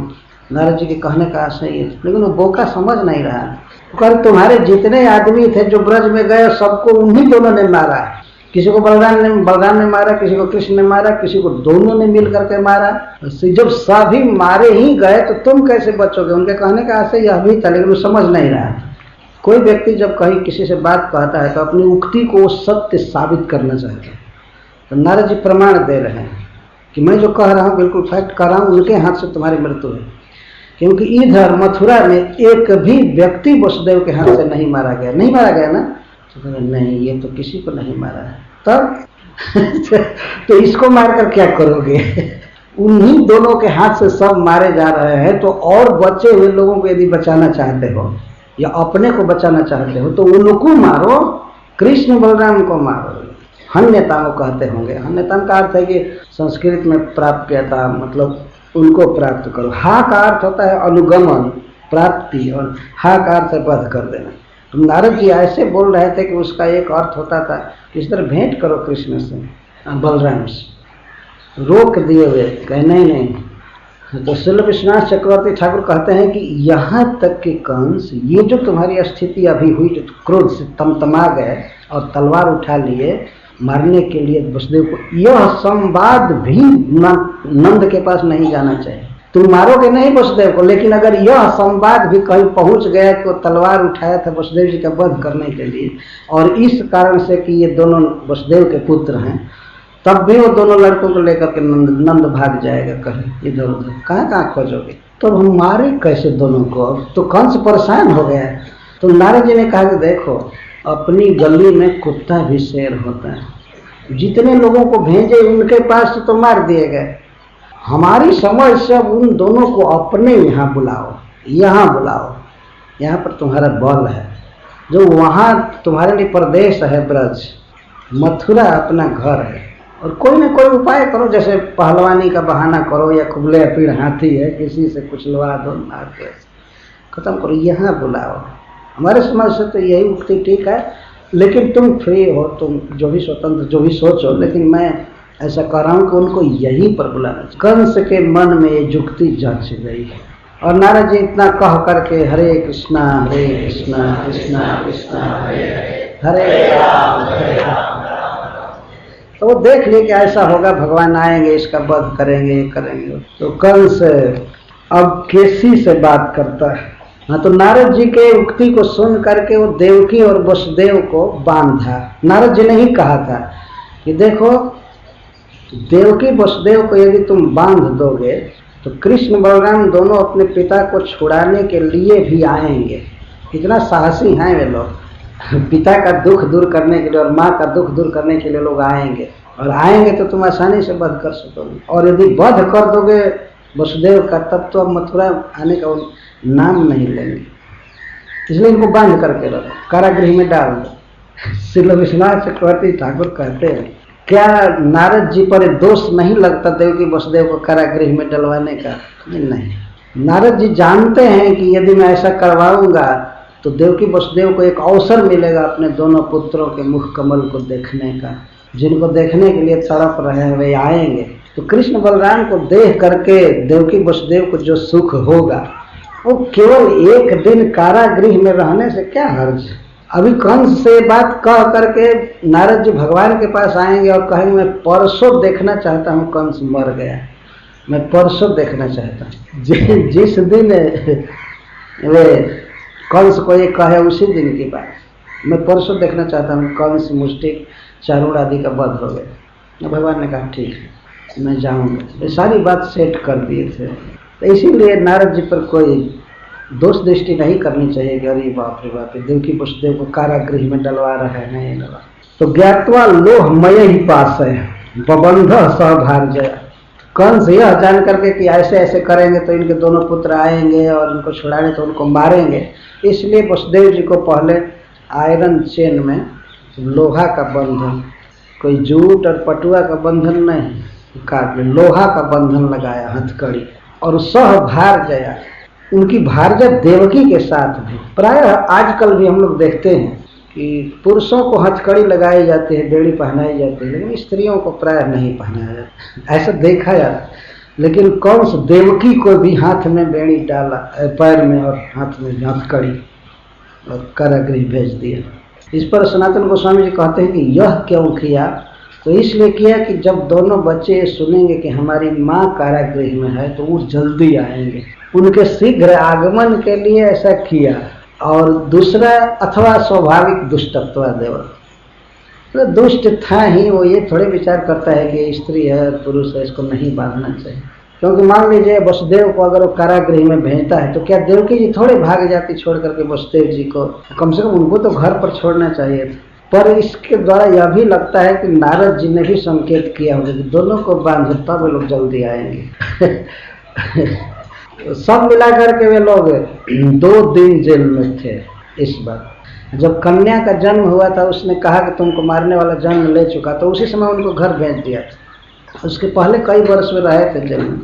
नारद जी के कहने का आशय ये था, लेकिन वो बोका समझ नहीं रहा। कल तुम्हारे जितने आदमी थे जो ब्रज में गए सबको उन्हीं दोनों ने मारा है। किसी को बलराम ने मारा, किसी को कृष्ण ने मारा, किसी को दोनों ने मिल करके मारा। जब सभी मारे ही गए तो तुम कैसे बचोगे? उनके कहने का आशय यह भी था, लेकिन वो समझ नहीं रहा था। कोई व्यक्ति जब कहीं किसी से बात कहता है तो अपनी उक्ति को सत्य साबित करना चाहता है। तो नारद जी प्रमाण दे रहे हैं कि मैं जो कह रहा हूँ बिल्कुल फैक्ट कर रहा हूँ, उनके हाथ से तुम्हारी मृत्यु है। क्योंकि इधर मथुरा में एक भी व्यक्ति वसुदेव के हाथ से नहीं मारा गया। नहीं मारा गया ना? तो नहीं, ये तो किसी को नहीं मारा है। तब तो इसको मारकर क्या करोगे? उन्हीं दोनों के हाथ से सब मारे जा रहे हैं, तो और बचे हुए लोगों को यदि बचाना चाहते हो या अपने को बचाना चाहते हो तो उनको मारो, कृष्ण बलराम को मारो। हन्यताओं कहते होंगे। हन्यताओं का अर्थ है कि संस्कृत में प्राप्यता, मतलब उनको प्राप्त करो। हा का अर्थ होता है अनुगमन, प्राप्ति, और हा का अर्थ है वध कर देना। तो नारद जी ऐसे बोल रहे थे कि उसका एक अर्थ होता था इस तरह भेंट करो कृष्ण से, बलराम से। रोक दिए हुए, कहे नहीं। तो श्रील विश्वनाथ चक्रवर्ती ठाकुर कहते हैं कि यहाँ तक कि कंस, ये जो तुम्हारी स्थिति अभी हुई, जो क्रोध से तमतमा गए और तलवार उठा लिए मारने के लिए वसुदेव को, यह संवाद भी नंद के पास नहीं जाना चाहिए। तुम मारोगे नहीं वसुदेव को, लेकिन अगर यह संवाद भी कहीं पहुंच गया कि वो तलवार उठाया था वसुदेव जी का वध करने के लिए, और इस कारण से कि ये दोनों वसुदेव के पुत्र हैं, तब भी वो दोनों लड़कों को लेकर के नंद भाग जाएगा कहीं इधर उधर। कहाँ खोजोगे? तो हम मारे कैसे दोनों को? तो कंस परेशान हो गया। तो नारद जी ने कहा कि देखो, अपनी गली में कुत्ता भी शेर होता है। जितने लोगों को भेजे उनके पास तो मार दिए गए। हमारी समझ से उन दोनों को अपने यहाँ बुलाओ, यहाँ बुलाओ, यहाँ पर तुम्हारा बल है। जो वहाँ तुम्हारे लिए प्रदेश है ब्रज, मथुरा अपना घर है, और कोई ना कोई उपाय करो, जैसे पहलवानी का बहाना करो, या कुबले पीड़ हाथी है, किसी से कुछ लवा दो, मार के खत्म करो, यहाँ बुलाओ। हमारे समझ से तो यही उक्ति ठीक है, लेकिन तुम फ्री हो, तुम जो भी स्वतंत्र जो भी सोचो, लेकिन मैं ऐसा कर रहा हूँ कि उनको यहीं पर बुलाना चाहिए। कंस के मन में ये जुक्ति जच गई। और नारद जी इतना कह करके हरे कृष्णा कृष्णा कृष्णा हरे हरे राम, तो वो देख लिए कि ऐसा होगा, भगवान आएंगे, इसका वध करेंगे। तो कंस अब केसी से बात करता है। हाँ, तो नारद जी के उक्ति को सुन करके वो देवकी और वसुदेव को बांधा। नारद जी ने ही कहा था कि देखो, देवकी वसुदेव को यदि तुम बांध दोगे तो कृष्ण बलराम दोनों अपने पिता को छुड़ाने के लिए भी आएंगे। इतना साहसी हैं वे लोग। पिता का दुख दूर करने के लिए और माँ का दुख दूर करने के लिए लोग आएंगे, और आएंगे तो तुम आसानी से वध कर सकोगे। और यदि वध कर दोगे वसुदेव का, तब तो अब मथुरा आने का नाम नहीं लेंगे। इसलिए इनको बांध करके रखो, कारागृह में डाल दो। श्री विश्वनाथ चक्रवर्ती ठाकुर कहते हैं, क्या नारद जी पर दोष नहीं लगता देवकी वसुदेव को कारागृह में डलवाने का? नहीं, नारद जी जानते हैं कि यदि मैं ऐसा करवाऊंगा तो देवकी वसुदेव को एक अवसर मिलेगा अपने दोनों पुत्रों के मुख कमल को देखने का, जिनको देखने के लिए तड़प रहे हैं वे आएंगे। तो कृष्ण बलराम को देख करके देवकी वसुदेव को जो सुख होगा वो केवल एक दिन कारागृह में रहने से क्या हर्ज। अभी कंस से बात कह करके नारद जी भगवान के पास आएंगे और कहेंगे मैं परसों देखना चाहता हूँ कंस मर गया, मैं परसों देखना चाहता हूँ। जिस दिन वे कंस को ये कहे उसी दिन की बात, मैं परसों देखना चाहता हूँ कंस मुष्टिक चारूण आदि का वध हो गया। भगवान ने कहा ठीक है मैं जाऊँगा। ये सारी बात सेट कर दिए थे। तो इसीलिए नारद जी पर कोई दोष दृष्टि नहीं करनी चाहिए कि अरे बाप रे बाप, देवकी वसुदेव को कारागृह में डलवा रहे हैं। तो ज्ञातवा लोहमय ही पास है बबंध सहभार जया। कंस यह जान करके कि ऐसे ऐसे करेंगे तो इनके दोनों पुत्र आएंगे और इनको छुड़ाने तो उनको मारेंगे, इसलिए वसुदेव जी को पहले आयरन चेन में लोहा का बंधन, कोई जूट और पटुआ का बंधन नहीं, काट में लोहा का बंधन लगाया, हथकड़ी। और सहभार जया, उनकी भार्या देवकी के साथ भी। प्रायः आजकल भी हम लोग देखते हैं कि पुरुषों को हथकड़ी लगाई जाती है, बेड़ी पहनाई जाती है, लेकिन स्त्रियों को प्रायः नहीं पहनाया जाता, ऐसा देखा जाता। लेकिन कंस देवकी को भी हाथ में बेड़ी डाला, पैर में और हाथ में हथकड़ी, और कारागृह भेज दिया। इस पर सनातन गोस्वामी जी कहते हैं कि यह क्यों किया? तो इसलिए किया कि जब दोनों बच्चे सुनेंगे कि हमारी माँ कारागृह में है तो वो जल्दी आएंगे, उनके शीघ्र आगमन के लिए ऐसा किया। और दूसरा, अथवा स्वाभाविक दुष्टत्व देव, तो दुष्ट था ही वो, ये थोड़े विचार करता है कि स्त्री है पुरुष है इसको नहीं बांधना चाहिए। क्योंकि मान लीजिए वसुदेव को अगर वो कारागृह में भेजता है तो क्या देवकी जी थोड़े भाग जाती छोड़ करके वसुदेव जी को? कम से कम उनको तो घर पर छोड़ना चाहिए था। पर इसके द्वारा यह भी लगता है कि नारद जी ने भी संकेत किया होगा कि दोनों को बांधो तब वे लोग जल्दी आएंगे। सब मिलाकर के वे लोग 2 दिन जेल में थे। इस बार जब कन्या का जन्म हुआ था उसने कहा कि तुमको मारने वाला जन्म ले चुका, तो उसी समय उनको घर भेज दिया था। उसके पहले कई वर्ष में रहे थे जेल में,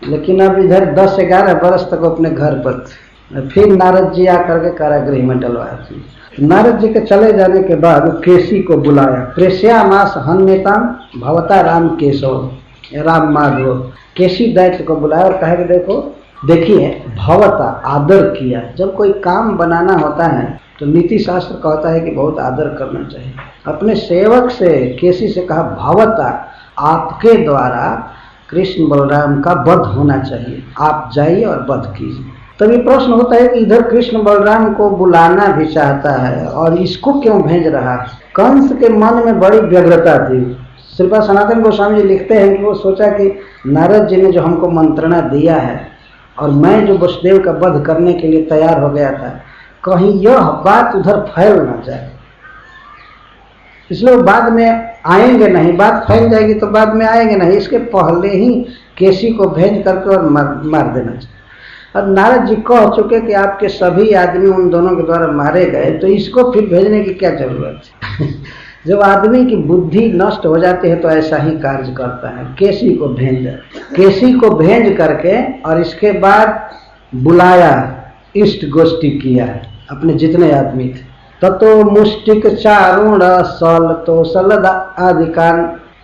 लेकिन अब इधर 10-11 वर्ष तक अपने घर पर थे। फिर नारद जी आकर के कारागृह में डलवाए थे। नारद जी के चले जाने के बाद केसी को बुलाया। प्रेष्यामास हन्यताम भवता राम केशव, राम माधव। केसी दैत्य को बुलाया और कहा कि देखिए भवता, आदर किया। जब कोई काम बनाना होता है तो नीति शास्त्र कहता है कि बहुत आदर करना चाहिए। अपने सेवक से केसी से कहा भवता, आपके द्वारा कृष्ण बलराम का वध होना चाहिए, आप जाइए और वध कीजिए। तभी प्रश्न होता है कि इधर कृष्ण बलराम को बुलाना भी चाहता है और इसको क्यों भेज रहा है? कंस के मन में बड़ी व्यग्रता थी। श्रीपाद सनातन गोस्वामी जी लिखते हैं कि वो सोचा कि नारद जी ने जो हमको मंत्रणा दिया है और मैं जो वसुदेव का वध करने के लिए तैयार हो गया था, कहीं यह बात उधर फैल ना जाए, इसलिए वो बाद में आएंगे नहीं, बात फैल जाएगी तो बाद में आएंगे नहीं, इसके पहले ही केसी को भेज करके और मार देना चाहिए। और नारद जी कह चुके कि आपके सभी आदमी उन दोनों के द्वारा मारे गए, तो इसको फिर भेजने की क्या जरूरत है? जब आदमी की बुद्धि नष्ट हो जाती है तो ऐसा ही कार्य करता है। केसी को भेज करके और इसके बाद बुलाया, इष्ट गोष्ठी किया अपने जितने आदमी थे। ततो मुष्टिक चारुण सल तो सलद आदिकान,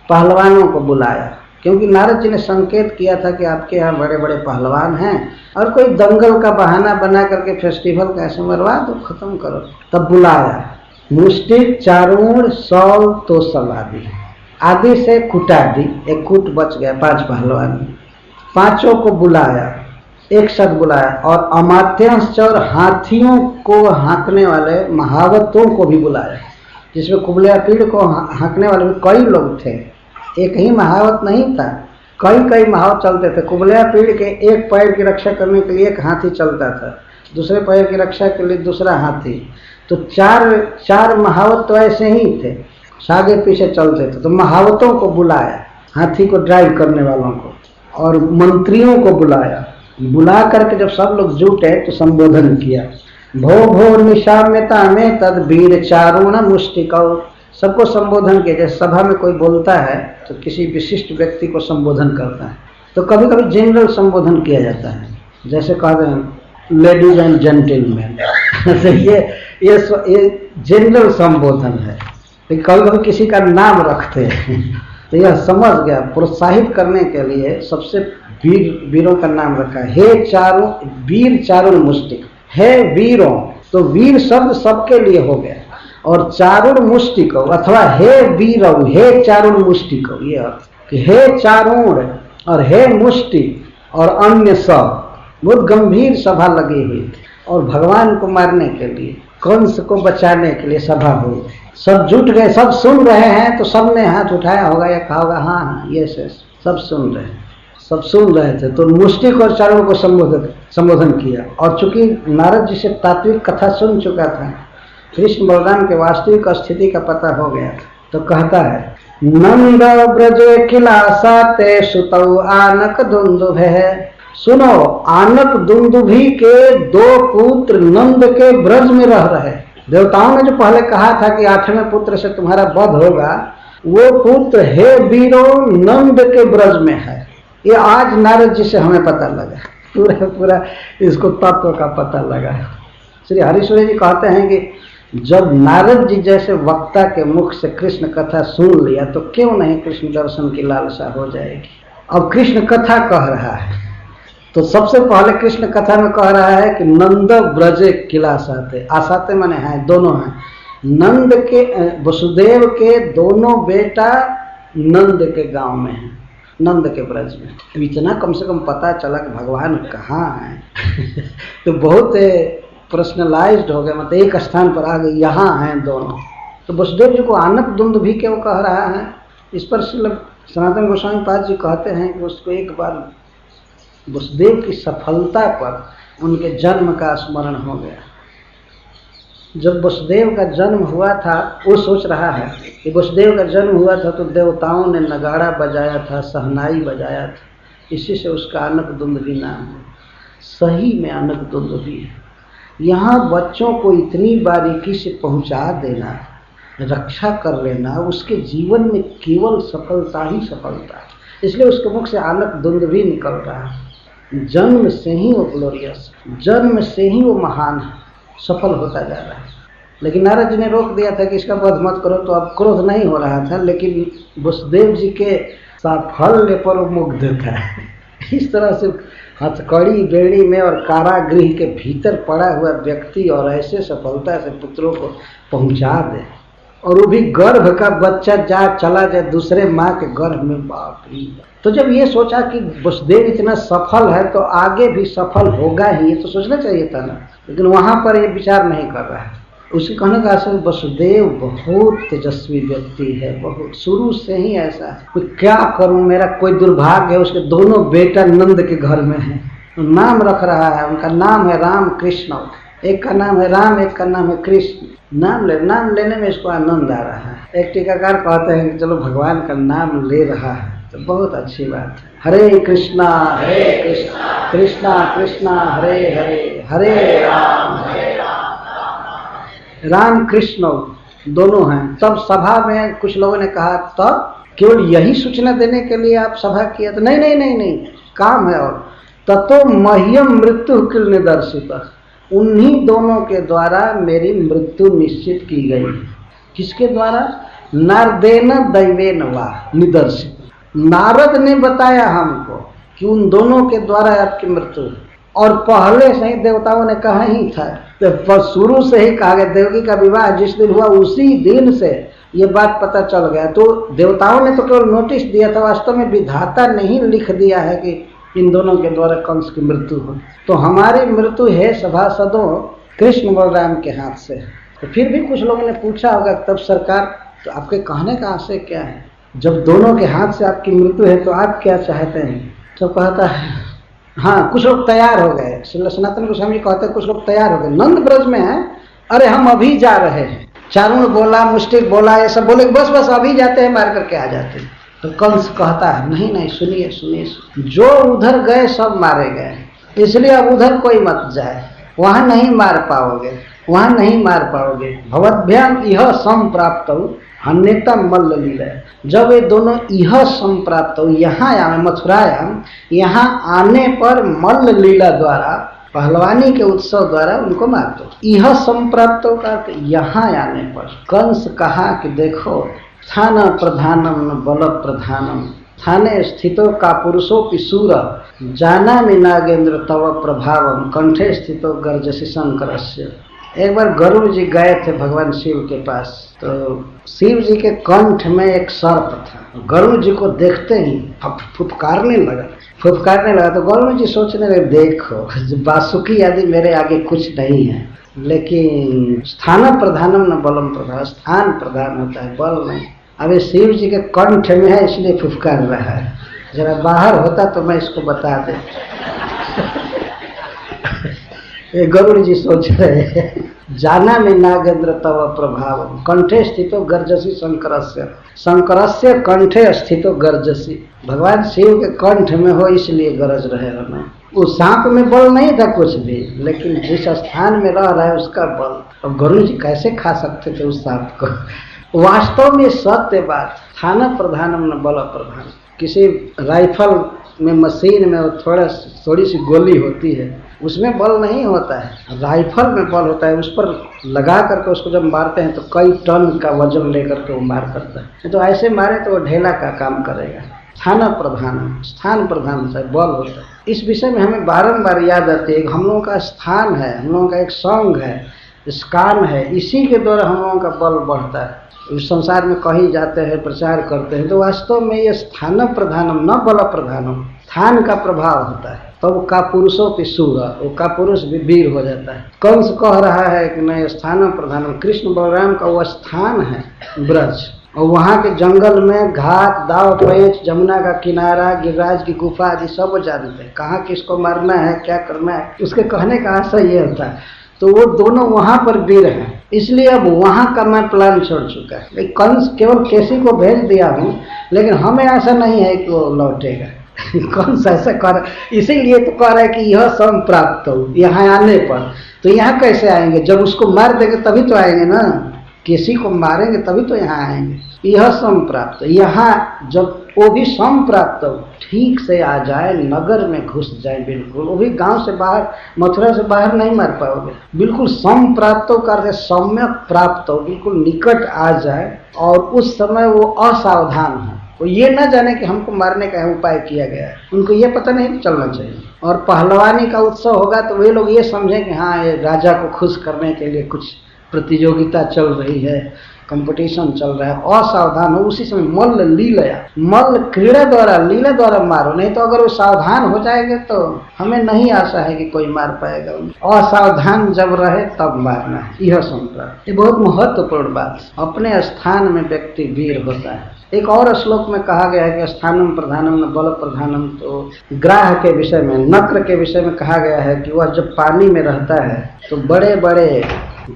पहलवानों को बुलाया, क्योंकि नारद जी ने संकेत किया था कि आपके यहाँ बड़े बड़े पहलवान हैं और कोई दंगल का बहाना बना करके फेस्टिवल कैसे मरवा दो, खत्म करो। तब बुलाया मुष्टिक चारुण सौल तो सलादी, आदि से कुटादी, एक कूट बच गया, 5 पहलवान, 5 को बुलाया एक साथ बुलाया, और अमात्यांश और हाथियों को हाँकने वाले महावतों को भी बुलाया, जिसमें कुबलयापीड़ को हाँकने वाले भी कई लोग थे। एक ही महावत नहीं था, कई कई महावत चलते थे। कुबलयापीड़ के एक पैर की रक्षा करने के लिए एक हाथी चलता था, दूसरे पैर की रक्षा के लिए दूसरा हाथी। तो चार महावत तो ऐसे ही थे, आगे पीछे चलते थे। तो महावतों को बुलाया, हाथी को ड्राइव करने वालों को, और मंत्रियों को बुलाया। बुला करके जब सब लोग जुटे तो संबोधन किया। भो भो निशाम्यता में तद वीर चारुण मुष्टिकौ। सबको संबोधन किया। जैसे सभा में कोई बोलता है तो किसी विशिष्ट व्यक्ति को संबोधन करता है, तो कभी कभी जनरल संबोधन किया जाता है, जैसे कहते हैं लेडीज एंड जेंटलमैन। तो ये जनरल संबोधन है। लेकिन कभी कभी किसी का नाम रखते हैं, तो यह समझ गया, प्रोत्साहित करने के लिए सबसे वीरों का नाम रखा है। हे चारों वीर चारुण मुष्टिक, हे वीरों, तो वीर शब्द सबके लिए हो गया। और चारुण मुष्टिको अथवा हे वीरौ, हे चारुण मुष्टिको, ये अर्थ कि हे चारुण और हे मुष्टि और अन्य सब। बहुत गंभीर सभा लगी हुई थी, और भगवान को मारने के लिए, कंस को बचाने के लिए सभा हुई। सब जुट गए, सब सुन रहे हैं। तो सब ने हाथ उठाया होगा या कहा होगा हाँ हाँ ये सब सुन रहे हैं, सब सुन रहे थे। तो मुष्टिक और चारुण को संबोधन किया। और चूंकि नारद जी से तात्विक कथा सुन चुका था, कृष्ण बलराम के वास्तविक स्थिति का पता हो गया, तो कहता है नंद ब्रजे किलासाते सुतौ आनक दुंदुभे। सुनो, आनक दुंदुभी के दो पुत्र नंद के ब्रज में रह रहे। देवताओं ने जो पहले कहा था कि 8वें पुत्र से तुम्हारा वध होगा, वो पुत्र हे वीरों नंद के ब्रज में है। ये आज नारद जी से हमें पता लगा, पूरा इसको तत्व का पता लगा। श्री हरिश्वरी जी कहते हैं कि जब नारद जी जैसे वक्ता के मुख से कृष्ण कथा सुन लिया, तो क्यों नहीं कृष्ण दर्शन की लालसा हो जाएगी। अब कृष्ण कथा कह रहा है, तो सबसे पहले कृष्ण कथा में कह रहा है कि नंद ब्रजे किलासाते। आसाते माने हैं, दोनों हैं। नंद के वसुदेव के दोनों बेटा नंद के गांव में हैं, नंद के ब्रज में। इतना कम से कम पता चला कि भगवान कहाँ हैं। तो बहुत पर्सनलाइज्ड हो गया, मतलब एक स्थान पर आ गए, यहाँ हैं दोनों। तो वसुदेव जी को आनक दुंदुभी के वो कह रहा है। इस पर सनातन गोस्वामी पाद जी कहते हैं कि उसको एक बार वसुदेव की सफलता पर उनके जन्म का स्मरण हो गया। जब वसुदेव का जन्म हुआ था, वो सोच रहा है कि वसुदेव का जन्म हुआ था तो देवताओं ने नगाड़ा बजाया था, सहनाई बजाया था, इसी से उसका आनक दुंदुभी नाम है। सही में आनक दुंदुभी है। यहाँ बच्चों को इतनी बारीकी से पहुँचा देना, रक्षा कर लेना, उसके जीवन में केवल सफलता ही सफलता है। इसलिए उसके मुख से आनक दुंदुभी निकल रहा है। जन्म से ही वो ग्लोरियस, जन्म से ही वो महान है, सफल होता जा रहा है। लेकिन नारद जी ने रोक दिया था कि इसका वध मत करो, तो अब क्रोध नहीं हो रहा था। लेकिन वसुदेव जी के साफल्य पर वो मुग्ध था। इस तरह से हथकड़ी बेड़ी में और कारागृह के भीतर पड़ा हुआ व्यक्ति और ऐसे सफलता से पुत्रों को पहुंचा दे, और वो भी गर्भ का बच्चा चला जाए दूसरे माँ के गर्भ में। बाप रे! तो जब ये सोचा कि वसुदेव इतना सफल है तो आगे भी सफल होगा ही, ये तो सोचना चाहिए था ना। लेकिन वहाँ पर ये विचार नहीं कर रहा है। उसके कहने का असल वसुदेव बहुत तेजस्वी व्यक्ति है, बहुत शुरू से ही ऐसा है। क्या करूं, मेरा कोई दुर्भाग्य है, उसके दोनों बेटा नंद के घर में है। नाम रख रहा है, उनका नाम है राम कृष्ण। एक का नाम है राम, एक का नाम है कृष्ण। नाम लेने में इसको आनंद आ रहा है। एक टीकाकार कहते हैं कि चलो भगवान का नाम ले रहा है तो बहुत अच्छी बात है। हरे कृष्णा कृष्णा कृष्णा हरे हरे, हरे राम राम कृष्ण दोनों हैं। तब सभा में कुछ लोगों ने कहा, तब केवल यही सूचना देने के लिए आप सभा किया? तो नहीं, काम है। और ततो मह्यम मृत्यु किल निदर्शित, उन्हीं दोनों के द्वारा मेरी मृत्यु निश्चित की गई। किसके द्वारा? नारदेन दैवेन वा निदर्शित। नारद ने बताया हमको कि उन दोनों के द्वारा आपकी मृत्यु, और पहले से ही देवताओं ने कहा ही था। तो शुरू से ही कहा गया, देवकी का विवाह जिस दिन हुआ उसी दिन से ये बात पता चल गया। तो देवताओं ने तो केवल नोटिस दिया था, वास्तव में विधाता ने ही लिख दिया है कि इन दोनों के द्वारा कंस की मृत्यु हो। तो हमारी मृत्यु है सभासदों कृष्ण बलराम के हाथ से। तो फिर भी कुछ लोगों ने पूछा होगा तब सरकार, तो आपके कहने का आशय क्या है? जब दोनों के हाथ से आपकी मृत्यु है तो आप क्या चाहते हैं? तो कहता है, हाँ, कुछ लोग तैयार हो गए। श्री सनातन गोस्वामी जी कहते हैं कुछ लोग तैयार हो गए, नंद ब्रज में है, अरे हम अभी जा रहे हैं। चारुण बोला, मुष्टिक बोला, ये सब बोले बस बस अभी जाते हैं, मार करके आ जाते हैं। तो कंस कहता है नहीं नहीं, सुनिए सुनिए, जो उधर गए सब मारे गए, इसलिए अब उधर कोई मत जाए, वहां नहीं मार पाओगे, वहां नहीं मार पाओगे। भवद्भ्याम यह संप्राप्त अन्यता मल्ल लीला। जब ये दोनों यह संप्राप्त यहाँ आए मथुरायाम, यहाँ आने पर मल्ल लीला द्वारा, पहलवानी के उत्सव द्वारा उनको मार दो। यह संप्राप्त का यहाँ आने पर कंस कहा कि देखो, स्थान प्रधानम न बल प्रधानम, स्थाने स्थितो का पुरुषोपि शूर, जानामि नागेंद्र तव प्रभावम, कंठे स्थितो गर्जसी शंकरस्य। एक बार गरुड़ जी गए थे भगवान शिव के पास, तो शिव जी के कंठ में एक सर्प था। गरुड़ जी को देखते ही फुफकारने लगा। तो गरुड़ जी सोचने लगे, देखो बासुकी आदि मेरे आगे कुछ नहीं है, लेकिन स्थान प्रधानम न बलम प्रधान, स्थान प्रधान होता है, बल नहीं। अभी शिव जी के कंठ में है इसलिए फुफकार रहा है, जरा बाहर होता तो मैं इसको बता दे। ये गरुड़ जी सोच रहे हैं, जाना में नागेंद्र तव प्रभाव, कंठे स्थितो गर्जसी शंकरस्य, शंकरस्य कंठे स्थितो गर्जसी। भगवान शिव के कंठ में हो इसलिए गरज रहे हमें। उस सांप में बल नहीं था कुछ भी, लेकिन जिस स्थान में रह रहा है उसका बल। अब गरुड़ जी कैसे खा सकते थे उस सांप को? वास्तव में सत्य बात, स्थान प्रधानम न बल प्रधान। किसी राइफल में, मशीन में थोड़ी सी गोली होती है, उसमें बल नहीं होता है, राइफल में बल होता है। उस पर लगा करके उसको जब मारते हैं तो कई टन का वजन लेकर के वो मार करता है। तो ऐसे मारे तो वो ढेला का काम करेगा। स्थान प्रधान होता है, बल होता है। इस विषय में हमें बारंबार याद आती है, हम लोगों का स्थान है, हम लोगों का एक संघ है, स्कान है, इसी के द्वारा हम लोगों का बल बढ़ता है। इस संसार में कहीं जाते हैं, प्रचार करते हैं, तो वास्तव में ये स्थान प्रधानम न बल प्रधानम, स्थान का प्रभाव होता है। तो वो का पुरुषों की सूर, वो का पुरुष भी वीर हो जाता है। कंस कह रहा है कि मैं स्थान प्रधानम, कृष्ण बलराम का वो स्थान है ब्रज, और वहाँ के जंगल में घाट, दाव पेच, जमुना का किनारा, गिरिराज की गुफा आदि सब जानते हैं, कहाँ किसको मारना है, क्या करना है। उसके कहने का आशय ये होता है। तो वो दोनों वहां पर वीर हैं, इसलिए अब वहां का मैं प्लान छोड़ चुका है। कंस केवल केसी को भेज दिया हूं, लेकिन हमें ऐसा नहीं है कि वो लौटेगा। कंस ऐसा कर, इसीलिए तो कह रहा है कि यह सम प्राप्त हो, यहाँ आने पर। तो यहाँ कैसे आएंगे? जब उसको मार देंगे तभी तो आएंगे ना, किसी को मारेंगे तभी तो यहाँ आएंगे। यह सम प्राप्त, यहाँ जब वो भी सम प्राप्त हो, ठीक से आ जाए, नगर में घुस जाए, बिल्कुल वो भी गांव से बाहर, मथुरा से बाहर नहीं मार पाओगे। बिल्कुल सम प्राप्त हो करते, सम्यक प्राप्त हो, बिल्कुल निकट आ जाए, और उस समय वो असावधान हो, वो ये न जाने कि हमको मारने का उपाय किया गया है, उनको ये पता नहीं चलना चाहिए। और पहलवानी का उत्सव होगा तो वे लोग ये समझें कि हाँ, ये राजा को खुश करने के लिए कुछ प्रतियोगिता चल रही है, कंपटीशन चल रहा है। असावधान हो, उसी समय मल्ल लीला, मल्ल क्रीड़ा द्वारा, लीला द्वारा मारो, नहीं तो अगर वो सावधान हो जाएंगे तो हमें नहीं आशा है कि कोई मार पाएगा। असावधान जब रहे तब मारना है, यह संप्रदाय। ये बहुत महत्वपूर्ण बात। अपने स्थान में व्यक्ति वीर होता है। एक और श्लोक में कहा गया है कि स्थानम प्रधानम न बल प्रधानम। तो ग्राह के विषय में, नक्र के विषय में कहा गया है कि वह जब पानी में रहता है तो बड़े बड़े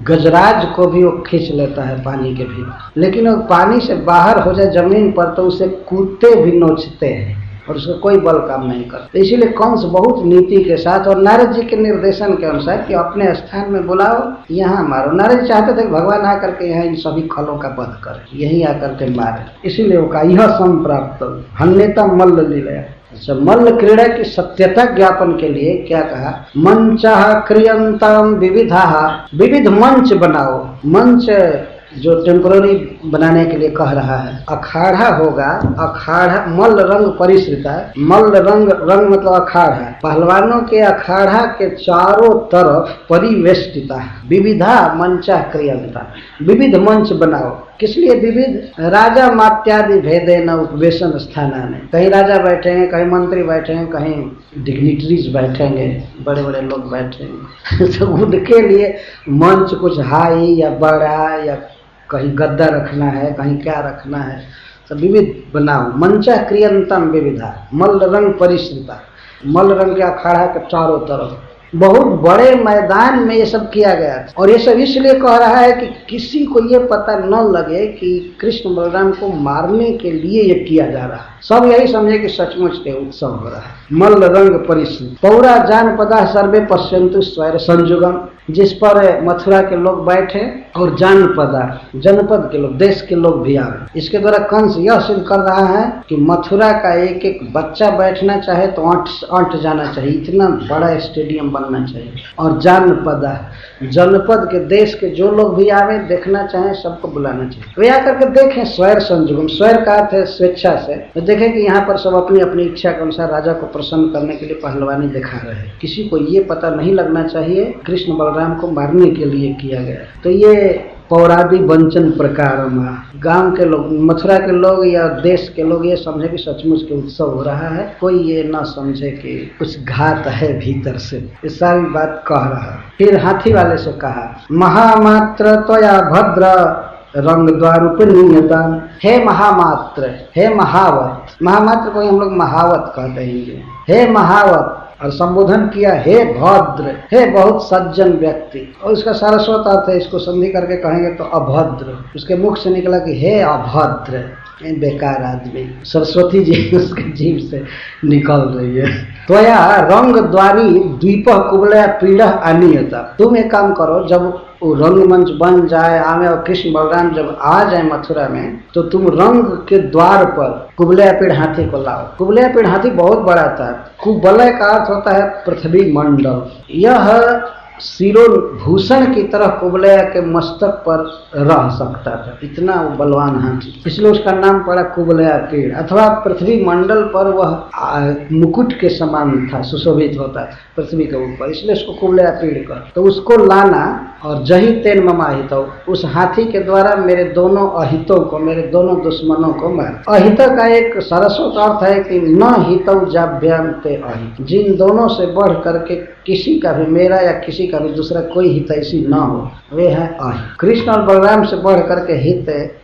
गजराज को भी वो खींच लेता है पानी के भी, लेकिन वो पानी से बाहर हो जाए जमीन पर तो उसे कुत्ते भी नोचते हैं और उसका कोई बल काम नहीं करता। इसीलिए कंस बहुत नीति के साथ और नारद जी के निर्देशन के अनुसार कि अपने स्थान में बुलाओ, यहाँ मारो। नारद जी चाहते थे कि भगवान आकर के यहाँ इन सभी खलों का वध करे, यही आकर के मारे। इसीलिए वो कहा यह संप्राप्त हन्यता मल्ल लीला। अच्छा, मल्ल क्रीड़ा की सत्यता ज्ञापन के लिए क्या कहा? मंचः क्रियंतम विविधा, विविध मंच बनाओ। मंच जो टेम्पररी बनाने के लिए कह रहा है। अखाड़ा होगा, अखाड़ा मल्ल रंग परिश्रिता, मल्ल रंग, रंग मतलब अखाड़ा, पहलवानों के अखाड़ा के चारों तरफ परिवेष्टिता, विविधा मंचा क्रियंता, विविध मंच बनाओ। किस लिए विविध? राजा मात्यादि भेदे न उपवेशन स्थानाने। कहीं राजा बैठेंगे, कहीं मंत्री बैठेंगे, कहीं डिग्निटरीज बैठेंगे, बड़े बड़े लोग बैठेंगे तो उनके लिए मंच कुछ हाई या बड़ा, या कहीं गद्दा रखना है, कहीं क्या रखना है, तो विविध बनाओ। मंचा क्रियंतम विविधा मल रंग परिश्रिता। मल रंग के अखाड़ा के चारों तरफ बहुत बड़े मैदान में ये सब किया गया था। और ये सब इसलिए कह रहा है कि किसी को ये पता न लगे कि कृष्ण बलराम को मारने के लिए ये किया जा रहा है। सब यही समझे कि सचमुच के उत्सव हो रहा है। मल रंग परिश्रित पौरा जानपदा सर्वे पश्यंतु स्वैर संजुगम। जिस पर मथुरा के लोग बैठे और जानपदा जनपद के लोग, देश के लोग भी आए। इसके द्वारा कंस यह सिद्ध कर रहा है कि मथुरा का एक एक बच्चा बैठना चाहे तो अंट जाना चाहिए, इतना बड़ा स्टेडियम बनना चाहिए। और जानपदा जनपद के, देश के जो लोग भी आवे देखना चाहे सबको बुलाना चाहिए। वे आकर के देखें स्वैर संजुगम। स्वैर का अर्थ है स्वेच्छा से। तो देखें कि यहाँ पर सब अपनी अपनी इच्छा के अनुसार राजा को प्रसन्न करने के लिए पहलवानी दिखा रहे हैं। किसी को ये पता नहीं लगना चाहिए कृष्ण बलराम को मारने के लिए किया गया। तो ये पौरादि वंचन प्रकार गांव के लोग, मथुरा के लोग या देश के लोग ये समझे कि सचमुच के उत्सव हो रहा है। कोई ये ना समझे कि कुछ घात है भीतर से। ये सारी बात कह रहा है। फिर हाथी वाले से कहा महामात्र त्वया भद्र रंग द्वार उपनीयता। हे महामात्र, हे महावत। महामात्र को हम लोग महावत कहते हैं। हे महावत, और संबोधन किया हे भद्र, हे बहुत सज्जन व्यक्ति। और इसका सारस्वत अर्थ है, इसको संधि करके कहेंगे तो अभद्र। उसके मुख से निकला कि हे अभद्र, बेकार आदमी। सरस्वती जी उसके जीभ से निकल रही है। त्वया रंग द्वारी द्वीप कुबलया पीड़ा अनियता। तुम एक काम करो, जब वो रंगमंच बन जाए आमे और कृष्ण बलराम जब आ जाए मथुरा में, तो तुम रंग के द्वार पर कुबलया पीड़ हाथी को लाओ। कुबलया पीड़ हाथी बहुत बड़ा था। कुबलय का अर्थ होता है पृथ्वी मंडल। यह शिरोभूषण की तरह कुबलया के मस्तक पर रह सकता था, इतना वो बलवान हाथी। इसलिए उसका नाम पड़ा कुबलया पीड़, अथवा पृथ्वी मंडल पर वह मुकुट के समान था, सुशोभित होता था पृथ्वी के ऊपर, इसलिए उसको कुबलया पीड़ कर। तो उसको लाना और जही तेन ममा हितो, उस हाथी के द्वारा मेरे दोनों अहितों को, मेरे दोनों दुश्मनों को मार। अहित का एक सरस्वत अर्थ है कि न हितौ जाभ्याम ते अहित, जिन दोनों से बढ़ करके किसी का भी, मेरा या किसी का भी दूसरा कोई हितैषी न हो, वे है अहित। कृष्ण और बलराम से बढ़ करके हित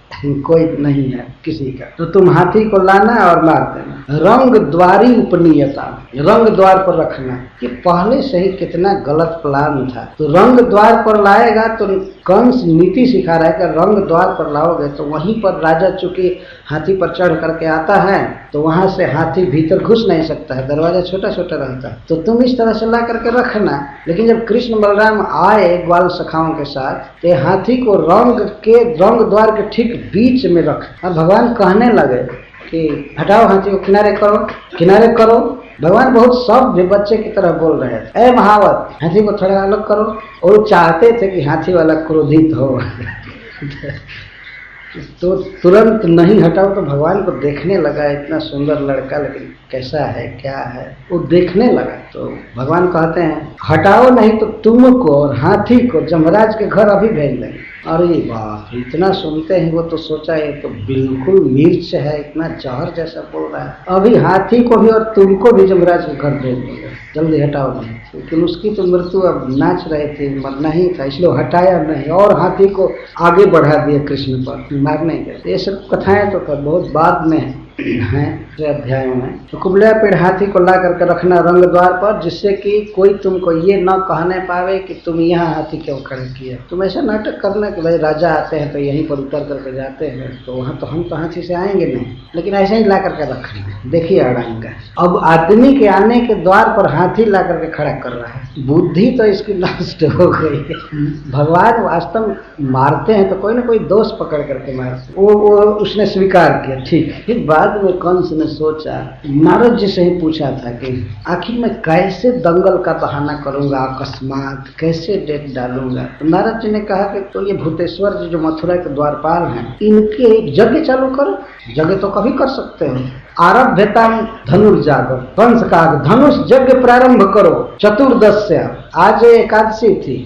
कोई नहीं है किसी का। तो तुम हाथी को लाना और मार देना। रंग द्वारी उपनीयता, रंग द्वार पर रखना। कि पहले से ही कितना गलत प्लान था। तो रंग द्वार पर लाएगा तो कंस नीति सिखा रहा है कि रंग द्वार पर लाओगे तो वहीं पर राजा चूंकि हाथी पर चढ़ करके आता है तो वहां से हाथी भीतर घुस नहीं सकता है, दरवाजा छोटा छोटा रहता है। तो तुम इस तरह से ला करके रखना। लेकिन जब कृष्ण बलराम आए ग्वाल सखाओं के साथ, तो हाथी को रंग द्वार के ठीक बीच में रख। अब भगवान कहने लगे कि हटाओ हाथी को, किनारे करो, किनारे करो। भगवान बहुत सभ्य बच्चे की तरह बोल रहे थे, ए महावत, हाथी को थोड़ा अलग करो। और वो चाहते थे कि हाथी वाला क्रोधित हो तो तुरंत नहीं हटाओ। तो भगवान को देखने लगा, इतना सुंदर लड़का लेकिन कैसा है, क्या है, वो देखने लगा। तो भगवान कहते हैं हटाओ नहीं तो तुमको और हाथी को जमराज के घर अभी भेज देंगे। अरे बाप, इतना सुनते ही वो तो सोचा ये तो बिल्कुल मिर्च है, इतना जहर जैसा बोल रहा है। अभी हाथी को भी और तुमको भी जमराज के घर भेज देंगे, जल्दी हटाओ नहीं। लेकिन उसकी तो मृत्यु अब नाच रहे थे, मरना ही था, इसलिए हटाया नहीं और हाथी को आगे बढ़ा दिया कृष्ण पर मारने के। ये सब कथाएं तो बहुत बाद में हैं अध्यायों में। तो कुबलया पेड़ हाथी को ला करके रखना रंग द्वार पर, जिससे कि कोई तुमको ये न कहने पावे कि तुम यहाँ हाथी क्यों खड़े किए। तुम ऐसा नाटक करना कि भाई राजा आते हैं तो यहीं पर उतर करके जाते हैं, तो वहाँ तो हम तो हाथी से आएंगे नहीं, लेकिन ऐसे ही ला करके रखना। देखिए अड़ाएंगे। अब आदमी के आने के द्वार पर हाथी ला करके खड़ा कर रहा है। बुद्धि तो इसकी नष्ट हो गई है। भगवान वास्तव में मारते हैं तो कोई ना कोई दोष पकड़ करके मारते। वो उसने स्वीकार किया, ठीक। फिर बाद में कंस ने सोचा, नारद जी से ही पूछा था कि आखिर मैं कैसे दंगल का बहाना करूंगा, अकस्मात कैसे डेट डालूंगा। तो नारद जी ने कहा कि तो ये भूतेश्वर जी जो मथुरा के द्वारपाल हैं, इनके यज्ञ चालू करो। यज्ञ तो कभी कर सकते हो, आरभ्यताम धनुर्जागर, कंस का धनुष यज्ञ प्रारंभ करो। चतुर्दश्या, आज एकादशी थी,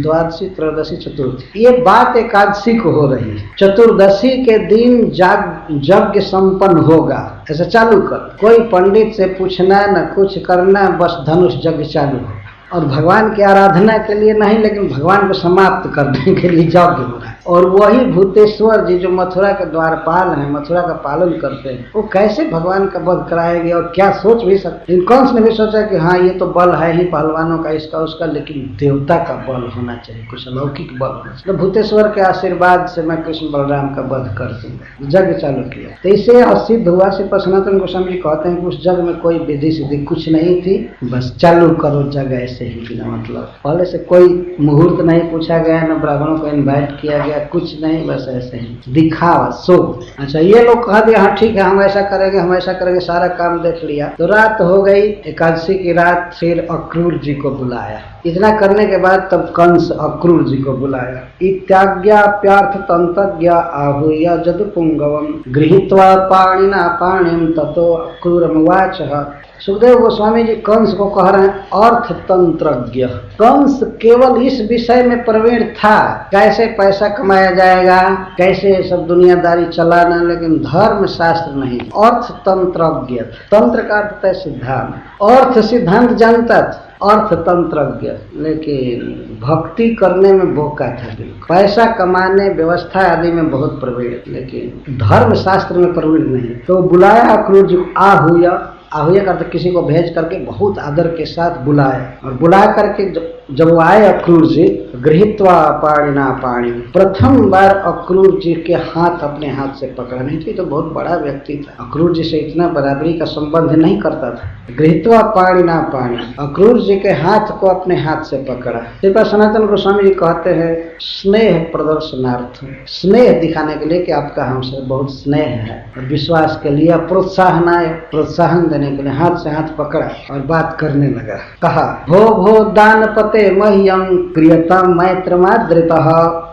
द्वादशी त्रयोदशी चतुर्थी, ये बात एकादशी को हो रही है। चतुर्दशी के दिन यज्ञ संपन्न होगा, ऐसा चालू कर। कोई पंडित से पूछना न कुछ करना, बस धनुष यज्ञ चालू हो। और भगवान की आराधना के लिए नहीं, लेकिन भगवान को समाप्त करने के लिए यज्ञ हो रहा है। और वही भूतेश्वर जी जो मथुरा के द्वारपाल हैं, मथुरा का पालन करते हैं, वो कैसे भगवान का वध कराएंगे और क्या सोच भी सकते। कंस ने भी सोचा कि हाँ ये तो बल है ही पहलवानों का, इसका उसका, लेकिन देवता का बल होना चाहिए, कुछ अलौकिक बल होना चाहिए। तो भूतेश्वर के आशीर्वाद से मैं कृष्ण बलराम का वध कर दूंगा। यज्ञ चालू किया, तो इसे असिद्ध हुआ। से सनातन गोस्वामी जी कहते हैं कि उस यज्ञ में कोई विधि सिद्धि कुछ नहीं थी, बस चालू करो यज्ञ ऐसे ही बिना मतलब। पहले से कोई मुहूर्त नहीं पूछा गया, न ब्राह्मणों को इन्वाइट किया गया, कुछ नहीं, बस ऐसे ही दिखावा सो। अच्छा, ये लोग कहा दिया हाँ ठीक है हम ऐसा करेंगे, हम ऐसा करेंगे, सारा काम देख लिया। तो रात हो गई, एकादशी की रात। फिर अक्रूर जी को बुलाया। इतना करने के बाद तब कंस अक्रूर जी को बुलाया। इत्याज्ञाप्यार्थ तंतज्ञ आहूय जदुपुंगवम गृहीत्वा पाणिना पाणिम ततो अक्रूरमुवाच। सुखदेव गोस्वामी जी कंस को कह रहे हैं अर्थ तंत्रज्ञ। कंस केवल इस विषय में प्रवीण था, कैसे पैसा कमाया जाएगा, कैसे सब दुनियादारी चलाना, लेकिन धर्म शास्त्र नहीं। अर्थ तंत्रज्ञ, तंत्र का अर्थ है सिद्धांत, अर्थ सिद्धांत जानता था, अर्थ तंत्रज्ञ, लेकिन भक्ति करने में बोका था। पैसा कमाने, व्यवस्था आदि में बहुत प्रवीण, लेकिन धर्म शास्त्र में प्रवीण नहीं। तो बुलाया अक्रूर जी को। आहूय, आहूय का अर्थ किसी को भेज करके बहुत आदर के साथ बुलाया। और बुला करके जब वो आए अक्रूर जी, गृहीत्वा पाणिना पाणि, प्रथम बार अक्रूर जी के हाथ अपने हाथ से पकड़ा। नहीं थी तो बहुत बड़ा व्यक्ति था, अक्रूर जी से इतना बराबरी का संबंध नहीं करता था। गृहीत्वा पाणिना पाणि, अक्रूर जी के हाथ को अपने हाथ से पकड़ा। कृपा सनातन गोस्वामी जी कहते हैं स्नेह प्रदर्शनार्थ, स्नेह दिखाने के लिए कि आपका हमसे बहुत स्नेह है, और विश्वास के लिए प्रोत्साहन देने के लिए हाथ से हाथ पकड़ा और बात करने लगा। कहा भो भो दानपते मह्यं क्रियतां मैत्रमादृतः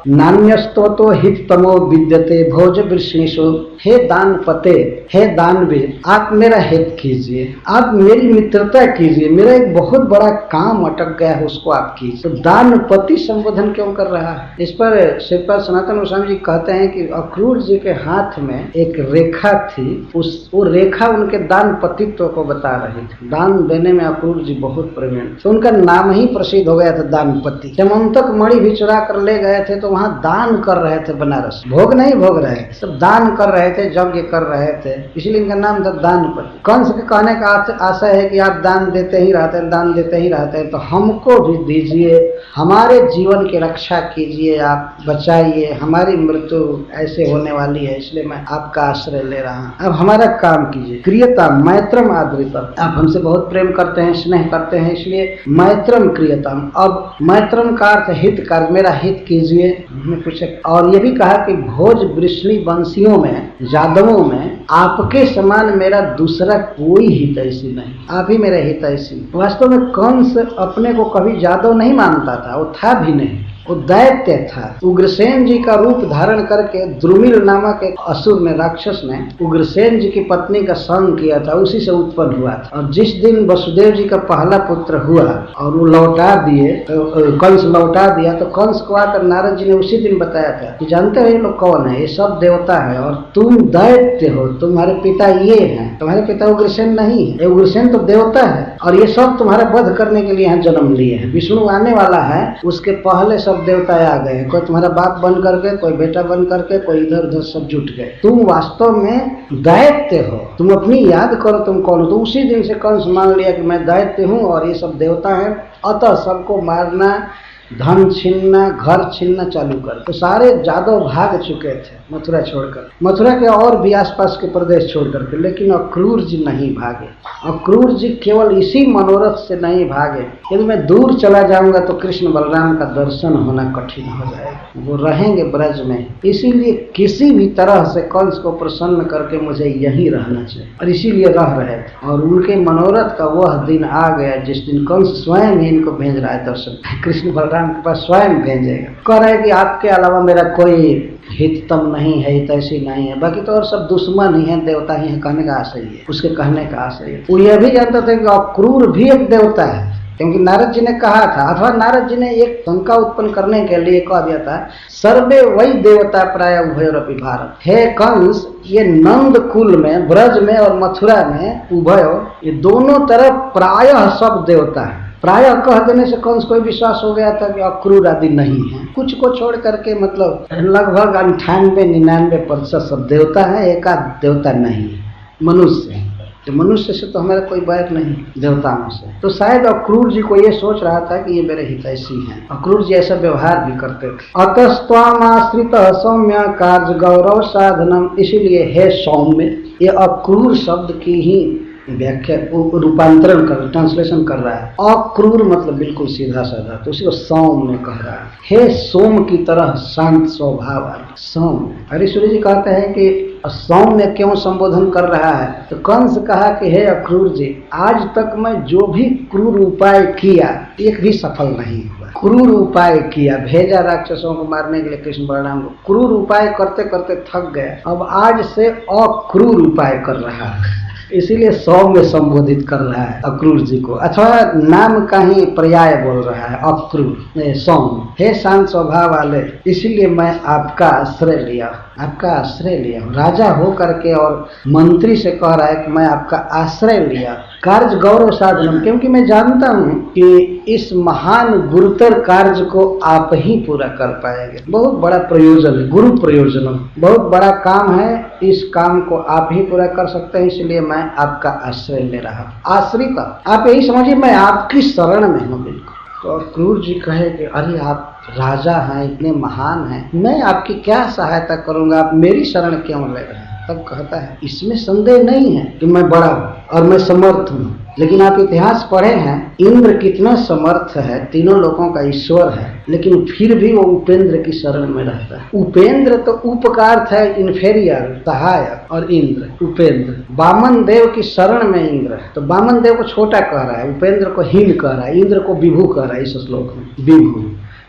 नान्यस्ततो हिततमो विद्यते भोज वृष्णिषु। हे दानपते, हे दानवीर, आप मेरा हित कीजिए, आप मेरी मित्रता कीजिए, मेरा एक बहुत बड़ा काम अटक गया है, उसको आप कीजिए। तो दानपति संबोधन क्यों कर रहा है? इस पर श्रीपाद सनातन गोस्वामी जी कहते हैं कि अक्रूर जी के हाथ में एक रेखा थी, वो रेखा उनके दानपतित्व को बता रही थी। दान देने में अक्रूर जी बहुत प्रवीण, तो उनका नाम ही प्रसिद्ध हो गया था दानपति। हेमंतक मणि भी चुरा कर ले गए थे, तो वहां दान कर रहे थे बनारस, भोग नहीं भोग रहे थे, सब दान कर रहे थे, यज्ञ कर रहे थे, इसलिए इनका नाम था दानपति। कंस के कहने का आशा है कि आप दान देते ही रहते हैं, दान देते ही रहते हैं, तो हमको भी दीजिए, हमारे जीवन की रक्षा कीजिए, आप बचाइए, हमारी मृत्यु ऐसे होने वाली है, इसलिए मैं आपका आश्रय ले रहा हूँ, अब हमारा काम कीजिए। क्रियता मैत्रम आदृत, आप हमसे बहुत प्रेम करते हैं, स्नेह करते हैं, इसलिए मैत्रम क्रियतम, अब मैत्रम का अर्थ हित कर, मेरा हित कीजिए। पूछे और ये भी कहा कि भोज वृष्णि वंशियों में, यादवों में आपके समान मेरा दूसरा कोई हितैषी नहीं, आप ही मेरे हितैषी। वास्तव में कंस अपने को कभी यादव नहीं मानता था, वो था भी नहीं, वो दैत्य था। उग्रसेन जी का रूप धारण करके द्रुमिल नामक एक असुर ने, राक्षस ने उग्रसेन जी की पत्नी का संग किया था, उसी से उत्पन्न हुआ था। और जिस दिन वसुदेव जी का पहला पुत्र हुआ और वो लौटा दिए, कंस लौटा दिया, तो कंस को आकर नारद जी ने उसी दिन बताया था कि जानते हो ये लोग कौन है, ये सब देवता है और तुम दैत्य हो, तुम्हारे पिता ये हैं, तुम्हारे पिता उग्रसेन नहीं है, उग्रसेन तो देवता है, और ये सब तुम्हारा वध करने के लिए यहाँ जन्म लिए हैं। विष्णु आने वाला है, उसके पहले सब देवता आ गए, कोई तुम्हारा बाप बन करके, कोई बेटा बन करके, कोई इधर उधर सब जुट गए, तुम वास्तव में दैत्य हो, तुम अपनी याद करो तुम कौन हो। तो उसी दिन से कंस मान लिया कि मैं दैत्य हूँ और ये सब देवता है, अतः सबको मारना, धन छीनना, घर छीनना चालू कर। तो सारे यादव भाग चुके थे मथुरा छोड़कर, मथुरा के और भी आसपास के प्रदेश छोड़ करके, लेकिन अक्रूर जी नहीं भागे। अक्रूर जी केवल इसी मनोरथ से नहीं भागे, यदि मैं दूर चला जाऊंगा तो कृष्ण बलराम का दर्शन होना कठिन हो जाएगा, वो रहेंगे ब्रज में, इसीलिए किसी भी तरह से कंस को प्रसन्न करके मुझे यहीं रहना चाहिए, और इसीलिए रह रहे थे। और उनके मनोरथ का वह दिन आ गया जिस दिन कंस स्वयं ही इनको भेज रहा है दर्शन, कृष्ण बलराम के पास स्वयं भेजेगा, कह रहे कि आपके अलावा मेरा कोई हिततम नहीं है, हितैषी नहीं है, बाकी तो और सब दुश्मन ही है, देवता ही है, कहने का आशय है, उसके कहने का आशय है। वो यह भी जानते थे कि अक्रूर भी एक देवता है, क्योंकि नारद जी ने कहा था, अथवा नारद जी ने एक शंका उत्पन्न करने के लिए कह दिया था, सर्वे वही देवता प्राय उभयोरपि भारत। हे कंस, ये नंद कुल में, ब्रज में और मथुरा में उभय, ये दोनों तरफ प्रायः सब देवता है। प्रायः कह देने से कंस को विश्वास हो गया था कि अक्रूर आदि नहीं है, कुछ को छोड़ करके मतलब लगभग 98-99% सब देवता है, एक आध देवता नहीं है मनुष्य। तो मनुष्य से तो हमारा कोई बैर नहीं देवताओं से। तो शायद अक्रूर जी को ये सोच रहा था कि ये मेरे हितैषी हैं। अक्रूर जी ऐसा व्यवहार भी करते थे। अतस्त्वाम आश्रित सौम्य कार्य गौरव साधनम, इसीलिए हे सौम्य, ये अक्रूर शब्द की ही व्याख्या रूपांतरण कर, ट्रांसलेशन कर रहा है। अक्रूर मतलब बिल्कुल सीधा साधा, तो उसी को सौम्य कह रहा है। हे सोम की तरह शांत स्वभाव वाला सौम्य। हरीश्वरी जी कहते हैं कि सौम्य क्यों संबोधन कर रहा है, तो कंस कहा कि हे अक्रूर जी, आज तक मैं जो भी क्रूर उपाय किया एक भी सफल नहीं हुआ। क्रूर उपाय किया, भेजा राक्षसों को मारने के लिए कृष्ण बलराम को, क्रूर उपाय करते करते थक गए, अब आज से अक्रूर उपाय कर रहा है, इसीलिए सौम्य संबोधित कर रहा है अक्रूर जी को, अथवा नाम का ही पर्याय बोल रहा है अक्रूर सौम्य। हे शांत स्वभाव वाले, इसीलिए मैं आपका आश्रय लिया, आपका आश्रय लिया। राजा हो करके और मंत्री से कह रहा है कि मैं आपका आश्रय लिया। कार्य गौरव साधनम, क्योंकि मैं जानता हूँ कि इस महान गुरुतर कार्य को आप ही पूरा कर पाएंगे। बहुत बड़ा प्रयोजन है, गुरु प्रयोजन, बहुत बड़ा काम है, इस काम को आप ही पूरा कर सकते हैं, इसलिए मैं आपका आश्रय ले रहा हूँ। आश्रित, आप यही समझिए मैं आपकी शरण में हूँ बिल्कुल। तो अक्रूर जी कहे कि अरे आप राजा हैं, इतने महान हैं, मैं आपकी क्या सहायता करूंगा, आप मेरी शरण क्यों ले रहे हैं। तब कहता है इसमें संदेह नहीं है कि मैं बड़ा हूँ और मैं समर्थ हूँ, लेकिन आप इतिहास पढ़े हैं इंद्र कितना समर्थ है, तीनों लोगों का ईश्वर है, लेकिन फिर भी वो उपेंद्र की शरण में रहता है। उपेंद्र तो उपकार है, इन्फेरियर सहायक, और इंद्र उपेंद्र। वामन देव की शरण में इंद्र है, तो वामन देव को छोटा कह रहा है, उपेंद्र को हीन कह रहा है, इंद्र को विभु कह रहा है इस श्लोक में। विभु,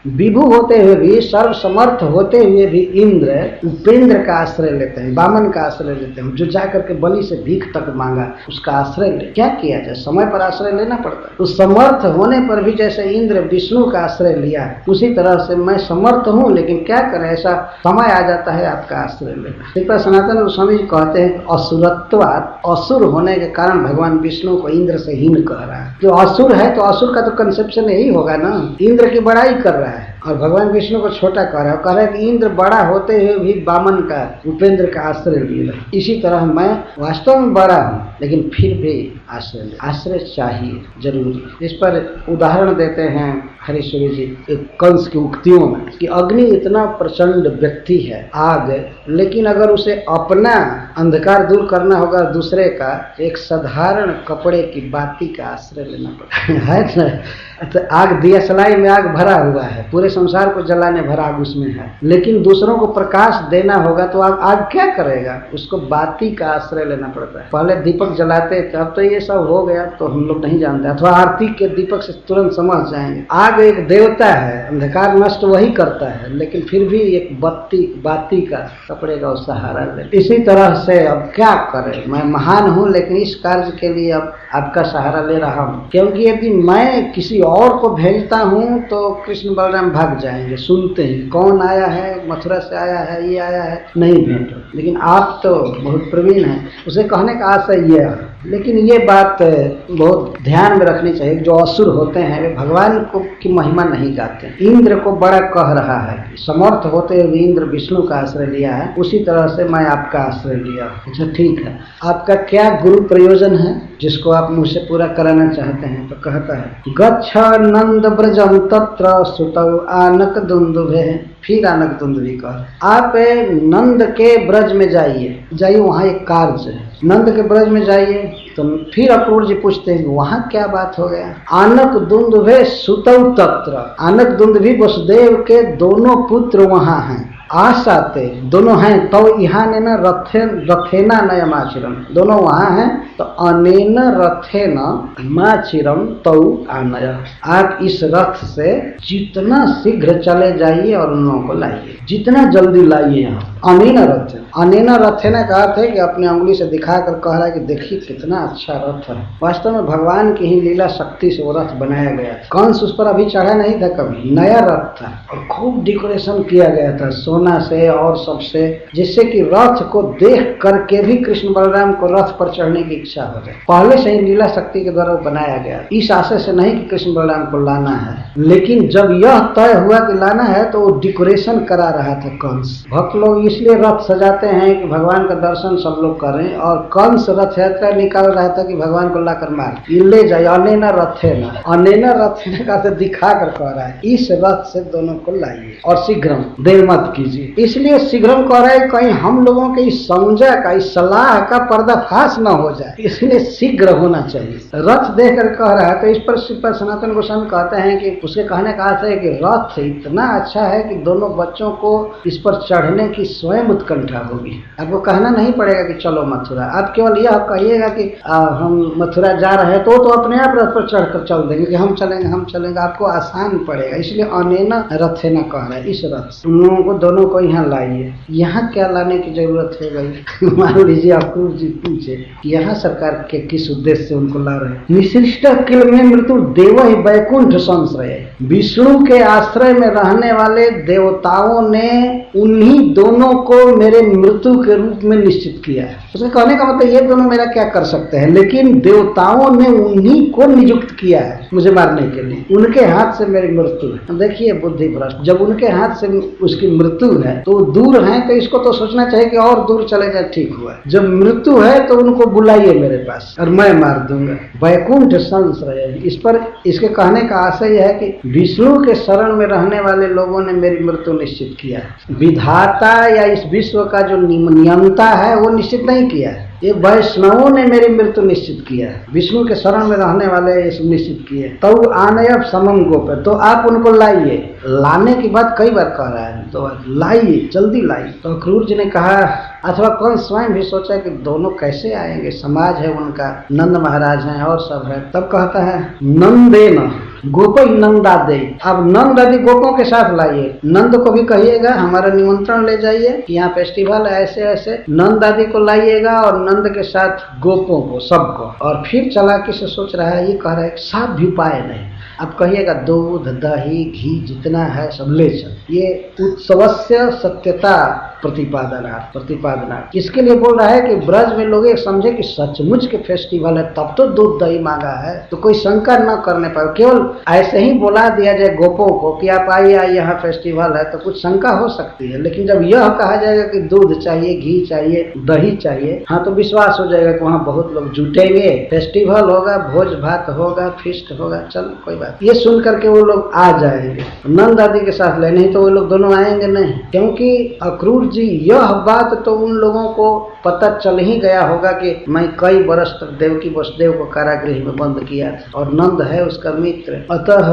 विभु होते हुए भी, सर्व समर्थ होते हुए भी इंद्र उपेंद्र का आश्रय लेते हैं, वामन का आश्रय लेते हैं। जो जाकर के बलि से भीख तक मांगा उसका आश्रय ले, क्या किया जाए, समय पर आश्रय लेना पड़ता है। तो समर्थ होने पर भी जैसे इंद्र विष्णु का आश्रय लिया, उसी तरह से मैं समर्थ हूँ, लेकिन क्या करें, ऐसा समय आ जाता है आपका आश्रय लेना। कृपया सनातन गोस्वामी जी कहते हैं असुरत्वात्, असुर होने के कारण भगवान विष्णु को इंद्र से हीन कह रहा है। जो असुर है तो असुर का तो कंसेप्शन यही होगा ना, इंद्र की बड़ाई कर रहा है और भगवान विष्णु को छोटा कह रहा है। कह रहा है कि इंद्र बड़ा होते हुए भी वामन का, उपेंद्र का आश्रय लिया। इसी तरह मैं वास्तव में बड़ा हूँ, लेकिन फिर भी आश्रय चाहिए जरूरी। इस पर उदाहरण देते हैं हरीश्वरी जी एक कंस की उक्तियों में कि अग्नि इतना प्रचंड व्यक्ति है, आग, लेकिन अगर उसे अपना अंधकार दूर करना होगा दूसरे का, एक साधारण कपड़े की बाती का आश्रय लेना पड़ता है ना। तो आग, दिया सलाई में आग भरा हुआ है, पूरे संसार को जलाने भरा आग उसमें है, लेकिन दूसरों को प्रकाश देना होगा तो आग क्या करेगा, उसको बाती का आश्रय लेना पड़ता है। पहले दीपक जलाते थे, अब तो ये सब हो गया तो हम लोग नहीं जानते, अथवा आरती के दीपक से तुरंत समझ जाएंगे। आग एक देवता है, अंधकार नष्ट वही करता है, लेकिन फिर भी एक बाती का कपड़े का सहारा ले। इसी तरह से अब क्या करें, मैं महान हूँ लेकिन इस कार्य के लिए अब आपका सहारा ले रहा हूँ, क्योंकि यदि मैं किसी और को भेजता हूँ तो कृष्ण बलराम भाग जाएंगे, सुनते हैं कौन आया है, मथुरा से आया है, ये आया है, नहीं भेजो, लेकिन आप तो बहुत प्रवीण हैं। उसे कहने का आशय ये है, लेकिन ये बात बहुत ध्यान में रखनी चाहिए, जो असुर होते हैं वे भगवान को की महिमा नहीं गाते। इंद्र को बड़ा कह रहा है, समर्थ होते हुए इंद्र विष्णु का आश्रय लिया है, उसी तरह से मैं आपका आश्रय लिया। अच्छा ठीक है, आपका क्या गुरु प्रयोजन है जिसको आप मुझसे पूरा कराना चाहते हैं? तो कहता है गच्छ नंद ब्रजम तत्र सुतौ आनक दुंदुभे। फिर आनक दुंदुभि कह, आप नंद के ब्रज में जाइए, वहाँ एक कार्य है, नंद के ब्रज में जाइए। तो फिर अक्रूर जी पूछते हैं वहाँ क्या बात हो गया? आनक दुंदुभे सुतौ तत्र, आनक दुंदुभि वसुदेव के दोनों पुत्र वहाँ हैं, आसाते दोनों हैं तो यहाँ ने न रथेना नयमाचिरम, दोनों वहाँ हैं तो अनेन रथेन माचिरम तौ आनय, आप इस रथ से जितना शीघ्र चले जाइए और उन लोगों को लाइए, जितना जल्दी लाइए। यहाँ अनेन रथेन का अर्थ है कि अपनी उंगली से दिखा कर कह रहा है कि देखिए कितना अच्छा रथ है। वास्तव में भगवान की ही लीला शक्ति से वो रथ बनाया गया। कंस उस पर अभी चढ़ा नहीं था कभी, नया रथ था और खूब डेकोरेशन किया गया था सोना से और सबसे, जिससे कि रथ को देख करके भी कृष्ण बलराम को रथ पर चढ़ने की इच्छा हो जाए। पहले से ही लीला शक्ति के द्वारा बनाया गया, इस आशय से नहीं कि कृष्ण बलराम को लाना है, लेकिन जब यह तय हुआ कि लाना है तो वो डेकोरेशन करा रहा था कंस। भक्त लोग इसलिए रथ सजाते हैं कि भगवान का दर्शन सब लोग करें, और कंस रथ यात्रा निकाल रहा था कि भगवान को लाकर मार ले जाए। अनेना रथेना का से दिखा कर कह रहा है इस रथ से दोनों को लाइए और शीघ्रम, देर मत कीजिए। इसलिए शीघ्रम कह रहा है कहीं हम लोगों के इस समझा का, इस सलाह का पर्दाफाश न हो जाए, इसलिए शीघ्र होना चाहिए। रथ देख कर कह रहा है तो इस पर सनातन गोस्वामी कहते हैं कि उसके कहने का अर्थ है कि रथ इतना अच्छा है कि दोनों बच्चों को इस पर चढ़ने की स्वयं उत्कंठा होगी। आपको कहना नहीं पड़ेगा कि चलो मथुरा, आप केवल यह कहिएगा कि हम मथुरा जा रहे हैं तो अपने आप रथ पर चढ़कर चल देंगे कि हम चलेंगे, आपको आसान पड़ेगा। इसलिए अनेना रथेना कह रहा है इस रथ से उन लोगों को दोनों को यहाँ लाइए। यहाँ क्या लाने की जरूरत है भाई? मान लीजिए अक्रूर जी पूछे यहाँ सरकार के किस उद्देश्य से उनको ला रहे हैं। निशिष्ट किल में मृत्यु देव ही वैकुंठ संश्रय, विष्णु के आश्रय में रहने वाले देवताओं ने उन्हीं दोनों को मेरे मृत्यु के रूप में निश्चित किया है। उसके कहने का मतलब ये दोनों मेरा क्या कर सकते हैं, लेकिन देवताओं ने उन्हीं को नियुक्त किया है मुझे मारने के लिए, उनके हाथ से मेरी मृत्यु है। देखिए बुद्धि भ्रष्ट, जब उनके हाथ से उसकी मृत्यु है तो दूर है तो इसको तो सोचना चाहिए कि और दूर चले जाए, ठीक हुआ। जब मृत्यु है तो उनको बुलाइए मेरे पास और मैं मार दूंगा। वैकुंठ संश्रय, इस पर इसके कहने का आशय यह है कि विष्णु के शरण में रहने वाले लोगों ने मेरी मृत्यु निश्चित किया है। विधाता या इस विश्व का जो नियंता है वो निश्चित नहीं किया है, ये वैष्णवों ने मेरी मृत्यु निश्चित किया है। विष्णु के शरण में रहने वाले ये निश्चित किए। तो आने अब समम गोप, तो आप उनको लाइए। लाने की बात कई बार कह रहा है, तो लाइए, जल्दी लाइए। तो अक्रूर जी ने कहा, अथवा कंस स्वयं भी सोचा कि दोनों कैसे आएंगे, समाज है उनका, नंद महाराज हैं और सब है। तब कहता है नंदेन गोप नंदा दे, अब नंद आदि गोपों के साथ लाइए। नंद को भी कहिएगा हमारा निमंत्रण ले जाइए, यहाँ फेस्टिवल है ऐसे ऐसे, नंद आदि को लाइएगा और नंद के साथ गोपों को, सबको। और फिर चालाकी से सोच रहा है, ये कह रहा है साफ भी उपाय नहीं, अब कहिएगा दूध दही घी जितना है सब ले चल। ये उत्सवस्य सत्यता प्रतिपादना इसके लिए बोल रहा है कि ब्रज में लोग एक समझे कि सचमुच के फेस्टिवल है तब तो दूध दही मांगा है, तो कोई शंका न करने पाए। केवल ऐसे ही बुला दिया जाए गोपों को कि आप आइए यहाँ फेस्टिवल है, तो कुछ शंका हो सकती है। लेकिन जब यह कहा जाएगा कि दूध चाहिए, घी चाहिए, दही चाहिए, हाँ तो विश्वास हो जाएगा कि वहाँ बहुत लोग जुटेंगे, फेस्टिवल होगा, भोज भात होगा, फीस्ट होगा, चल कोई बात। ये सुन करके वो लोग आ जाएंगे नंद आदि के साथ ले, नहीं तो वो लोग दोनों आएंगे नहीं। क्योंकि अक्रूर जी यह बात तो उन लोगों को पता चल ही गया होगा कि मैं कई वर्ष तक देवकी वसुदेव को कारागृह में बंद किया था और नंद है उसका मित्र, अतः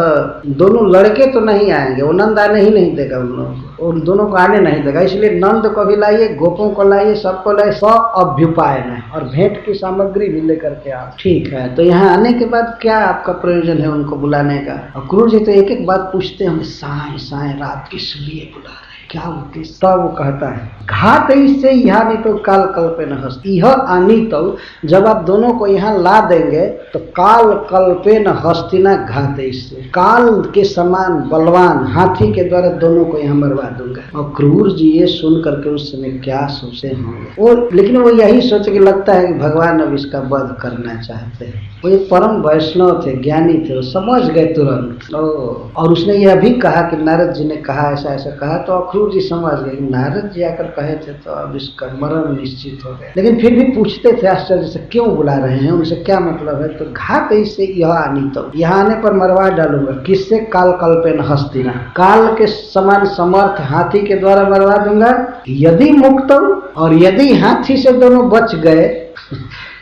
दोनों लड़के तो नहीं आएंगे, वो नंद आने ही नहीं देगा उन लोगों को, उन दोनों को आने नहीं देगा। इसलिए नंद को भी लाइए, गोपों को लाइए, सबको लाइए, अभ्युपायन और भेंट की सामग्री भी लेकर के आओ। ठीक है, तो यहाँ आने के बाद क्या आपका प्रयोजन है उनको बुलाने का? अक्रूर जी तो एक एक बात पूछते हैं, साए साए रात किस लिए बुला रहे, क्या उद्देश्य? तब वो कहता है घात इससे यहाँ नहीं तो काल कल्पे न हस्त, यह आनी तो जब आप दोनों को यहाँ ला देंगे तो काल कल्पे न हस्तिना घात इससे, काल के समान बलवान हाथी के द्वारा दोनों को यहाँ मरवा दूंगा। और क्रूर जी ये सुन करके उस समय क्या सोचे होंगे वो, लेकिन वो यही सोच के लगता है कि भगवान अब इसका वध करना चाहते हैं। वो एक परम वैष्णव थे, ज्ञानी थे, वो समझ गए तुरंत। और उसने यह भी कहा कि नारद जी ने कहा ऐसा ऐसा कहा, तो अक्रूर जी समझ गए नारद जी आकर कहे थे तो अब इसका मरण निश्चित हो गया। लेकिन फिर भी पूछते थे आश्चर्य से क्यों बुला रहे हैं, उनसे क्या मतलब है? तो घात इससे यह आनी तो, यहाँ आने पर मरवा डालूंगा। किससे? काल कल्पेन हस्तिना, काल के समान समर्थ हाथी के द्वारा मरवा दूंगा। यदि मुक्त और यदि हाथी से दोनों बच गए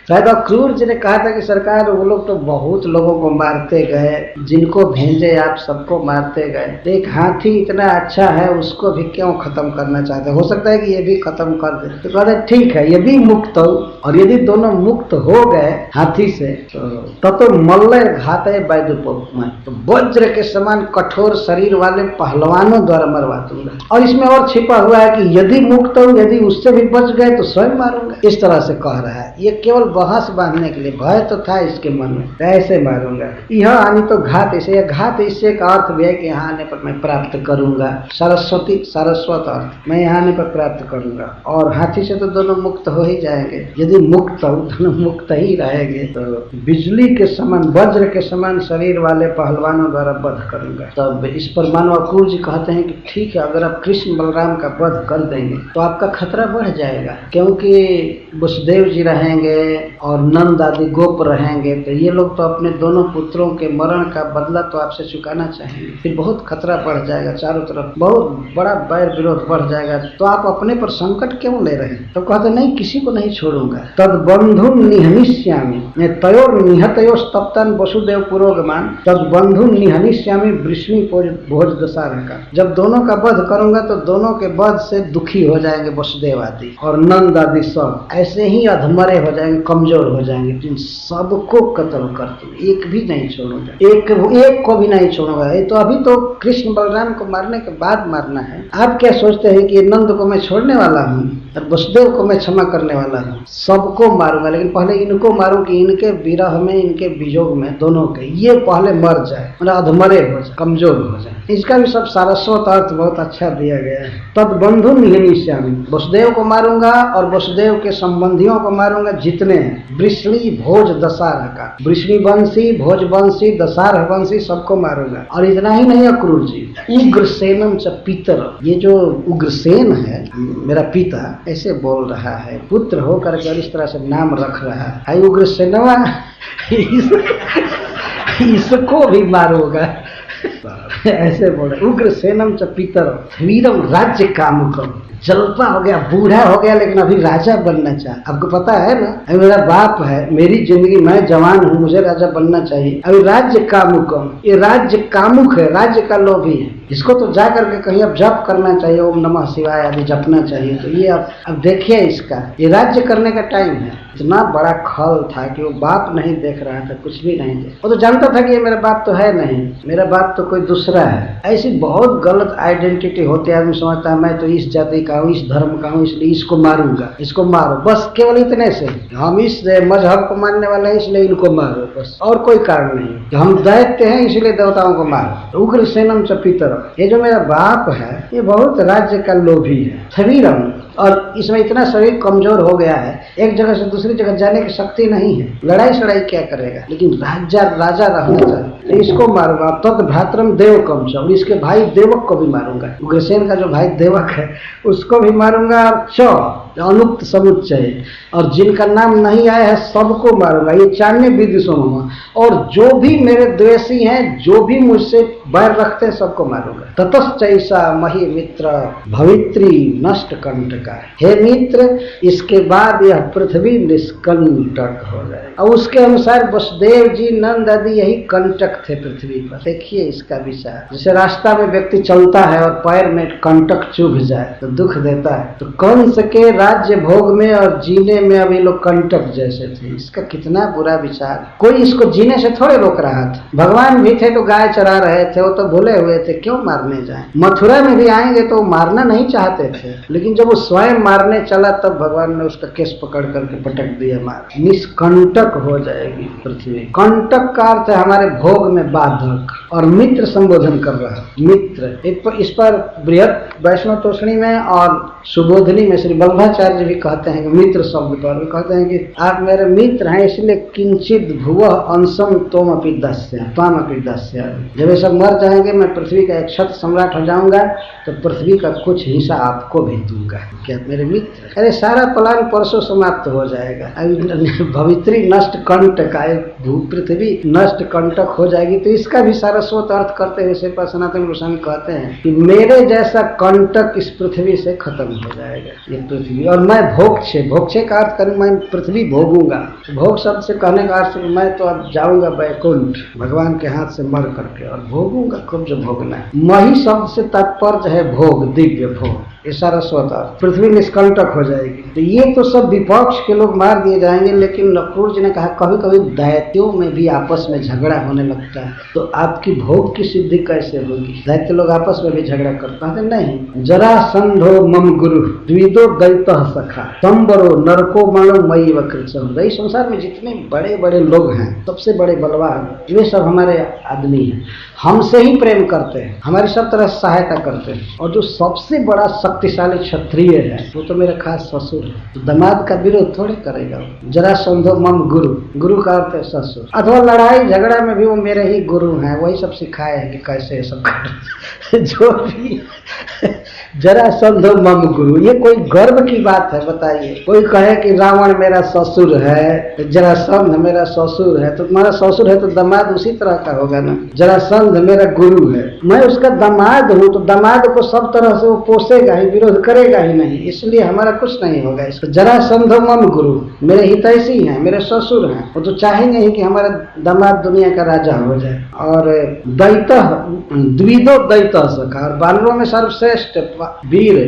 शायद अक्रूर जी ने कहा था कि सरकार वो लोग तो बहुत लोगों को मारते गए, जिनको भेजे आप सबको मारते गए, एक हाथी इतना अच्छा है उसको भी क्यों खत्म करना चाहते, हो सकता है कि ये भी खत्म कर दे। तो कहते ठीक है, यदि मुक्त हो, और यदि दोनों मुक्त हो गए हाथी से तो मल्ल घाते वैदुपमा, तो वज्र के समान कठोर शरीर वाले पहलवानों द्वारा मरवा दूंगा। और इसमें और छिपा हुआ है कि यदि मुक्त हो, यदि उससे भी बच गए तो स्वयं मारूंगा। इस तरह से कह रहा है, ये केवल बहस बांधने के लिए, भय तो था इसके मन में, ऐसे मारूंगा। यह आनी तो घात, इसे घात, इससे एक अर्थ भी है कि यहाँ आने पर मैं प्राप्त करूंगा, सरस्वती सारस्वत अर्थ, मैं यहाँ आने पर प्राप्त करूंगा। और हाथी से तो दोनों मुक्त हो ही जाएंगे, यदि मुक्त हो, दोनों मुक्त ही रहेंगे। तो बिजली के समान, वज्र के समान शरीर वाले पहलवानों द्वारा वध करूंगा। तब इस पर मानो अक्रूर जी कहते हैं कि ठीक है, अगर आप कृष्ण बलराम का वध कर देंगे तो आपका खतरा बढ़ जाएगा, क्योंकि वसुदेव जी रहेंगे और नंद आदि गोप रहेंगे, तो ये लोग तो अपने दोनों पुत्रों के मरण का बदला तो आपसे चुकाना चाहेंगे, फिर बहुत खतरा बढ़ जाएगा, चारों तरफ बहुत बड़ा वैर विरोध बढ़ जाएगा, तो आप अपने पर संकट क्यों ले रहे हैं? तो कहते नहीं, किसी को नहीं छोड़ूंगा। तद बंधु निहनिष्यामि तयोर निहतयोस्तप्तन वसुदेव पुरोगमान, तद बंधु निहनिष्यामि वृष्णि भोज दशहरा का। जब दोनों का वध करूंगा तो दोनों के वध से दुखी हो जाएंगे वसुदेव आदि और नंद आदि सब, ऐसे ही अधमरे हो जाएंगे, कमजोर हो जाएंगे। तो सबको कत्ल कर दूं, एक भी नहीं छोड़ूंगा, एक को भी नहीं छोड़ूंगा। ये तो अभी तो कृष्ण बलराम को मारने के बाद मारना है। आप क्या सोचते हैं कि नंद को मैं छोड़ने वाला हूँ और वसुदेव को मैं क्षमा करने वाला हूँ? सबको मारूंगा, लेकिन पहले इनको मारूं कि इनके विरह में, इनके वियोग में, दोनों के ये पहले मर जाए, मतलब अधमरे हो जाए, कमजोर हो जाए। इसका भी सब सारस्वत अर्थ बहुत अच्छा दिया गया है। तद बंधु निहनिष्यामि, वसुदेव को मारूंगा और वसुदेव के संबंधियों को मारूंगा जितने हैं। वृष्णि भोज दशहरा का, वृष्णि वंशी, भोज वंशी, दशहरा वंशी, सबको मारूंगा। और इतना ही नहीं अक्रूर जी, उग्रसेनम च पितर, ये जो उग्रसेन है मेरा पिता, ऐसे बोल रहा है, पुत्र हो करके और इस तरह से नाम रख रहा है, उग्रसेनवा इसको भी मारूंगा, ऐसे बोले। उग्रसेनम च पितर वीरम राज्य कामुकम, जलपा हो गया, बूढ़ा हो गया, लेकिन अभी राजा बनना चाहे। आपको पता है ना, अभी मेरा बाप है, मेरी जिंदगी, मैं जवान हूँ, मुझे राजा बनना चाहिए। अभी राज्य कामुकम, ये राज्य कामुक है, राज्य का लोभी है, इसको तो जा करके कहीं अब जप करना चाहिए, ओम नमः शिवाय आदि जपना चाहिए। तो ये अब देखिए इसका, ये राज्य करने का टाइम है। इतना बड़ा खल था कि वो बाप नहीं देख रहा था, कुछ भी नहीं देख, वो तो जानता था कि ये मेरा बाप तो है नहीं, मेरा बाप तो कोई दूसरा है। ऐसी बहुत गलत आइडेंटिटी होती है, आदमी समझता है मैं तो इस जाति का हूँ, इस धर्म का हूँ, इसलिए इसको मारूंगा, इसको मारो, बस केवल इतने से। हम इस मजहब को मानने वाले हैं इसलिए इनको मारो, बस, और कोई कारण नहीं। हम दैत्य हैं इसलिए देवताओं को मारो। उग्रसेनम च पितर, ये जो मेरा बाप है ये बहुत राज्य का लोभी है। शरीरम, और इसमें इतना शरीर कमजोर हो गया है, एक जगह से दूसरी जगह जाने की शक्ति नहीं है, लड़ाई सड़ाई क्या करेगा, लेकिन राजा रहना चाहिए, तो इसको मारूंगा। तद भ्रातरम देवकम च, और इसके भाई देवक को भी मारूंगा। उग्रसेन का जो भाई देवक है उसको भी मारूंगा। च अनुक्त समुच्चय, और जिनका नाम नहीं आया है सबको मारूंगा। ये चारने विदिशों, और जो भी मेरे द्वेषी हैं, जो भी मुझसे बैर रखते हैं, सबको मारूंगा। ततश्चैसा मही मित्र भवित्री नष्ट कंटका, हे मित्र इसके बाद यह पृथ्वी निष्कंटक हो जाए। और उसके अनुसार वसुदेव जी, नंद आदि यही कंटक थे पृथ्वी पर। देखिए इसका विचार, जैसे रास्ता में व्यक्ति चलता है और पैर में कंटक चुभ जाए तो दुख देता है, तो कंस के राज्य भोग में और जीने में अब ये लोग कंटक जैसे थे। इसका कितना बुरा विचार, कोई इसको जीने से थोड़े रोक रहा था। भगवान भी थे तो गाय चरा रहे थे, वो तो भूले हुए थे, क्यों मारने जाए। मथुरा में भी आएंगे तो मारना नहीं चाहते थे, लेकिन जब वो स्वयं मारने चला तब भगवान ने उसका केस पकड़ करके पटक दिया, मार। निष्कंटक हो जाएगी पृथ्वी। कंटक का अर्थ है हमारे भोग में बाधक, और मित्र संबोधन कर रहा है। मित्र इस पर बृहत वैष्णव तोषणी में और सुबोधनी में श्री वल्लभाचार्य भी कहते हैं कि मित्र शब्द पर भी कहते हैं कि आप मेरे मित्र हैं, इसलिए किंचित भुव अंशम त्वमपि दस्य। जब ये सब मर जाएंगे, मैं पृथ्वी का एक छत्र सम्राट हो जाऊंगा, तो पृथ्वी का कुछ हिस्सा आपको भी दूंगा। क्या मेरे मित्र? अरे सारा प्लान परसों समाप्त हो जाएगा। भवित्री नष्ट कंटक, पृथ्वी नष्ट कंटक हो जाएगी, तो इसका भी सारा सरस्वत अर्थ करते हुए श्रीपाद सनातन गोस्वामी कहते हैं कि मेरे जैसा कंटक इस पृथ्वी से खत्म हो जाएगा, ये पृथ्वी, और मैं भोक्षे, भोक्षे का अर्थ करूँ मैं पृथ्वी भोगूंगा। भोग शब्द से कहने का अर्थ मैं तो अब जाऊंगा बैकुंठ भगवान के हाथ से मर करके और भोगूंगा खूब जो भोगना है। मही शब्द से तात्पर्य है भोग, दिव्य भोग, ये सारा स्वतः पृथ्वी निष्कंटक हो जाएगी। तो ये तो सब विपक्ष के लोग मार दिए जाएंगे, लेकिन अक्रूर जी ने कहा कभी कभी दैत्यों में भी आपस में झगड़ा होने लगता है, तो आपकी भोग की सिद्धि कैसे होगी? दैत्य लोग आपस में भी झगड़ा करते हैं। नहीं, जरासंधो मम गुरु द्विदो दैतः सखा संबरो नरको मानो मई वकृत। इस संसार में जितने बड़े बड़े लोग हैं, सबसे बड़े बलवान, वे सब हमारे आदमी हैं, हमसे ही प्रेम करते हैं, हमारी सब तरह सहायता करते हैं। और जो सबसे बड़ा शक्तिशाली क्षत्रिय है वो तो मेरा खास ससुर है, तो दामाद का विरोध थोड़ी करेगा। जरासंधो मम गुरु, गुरु का अर्थ है ससुर। अथवा लड़ाई झगड़ा में भी वो मेरे ही गुरु हैं, वही सब सिखाए हैं कि कैसे ये सब कर जो भी जरासंधो मम गुरु, ये कोई गर्व की बात है? बताइए, कोई कहे कि रावण मेरा ससुर है, जरासंध मेरा ससुर है, तो तुम्हारा ससुर है तो दामाद उसी तरह का होगा ना। जरासंध मेरा गुरु है, मैं उसका दामाद हूँ, तो दामाद को सब तरह से वो पोसेगा ही, विरोध करेगा ही नहीं, इसलिए हमारा कुछ नहीं होगा इसका। जरासंधो मम गुरु, मेरे हितैषी हैं, मेरे ससुर हैं, वो तो चाहेंगे ही कि हमारा दामाद दुनिया का राजा हो जाए। और दैतः द्विदो दैतः सखा, और बानरों में सर्वश्रेष्ठ वीर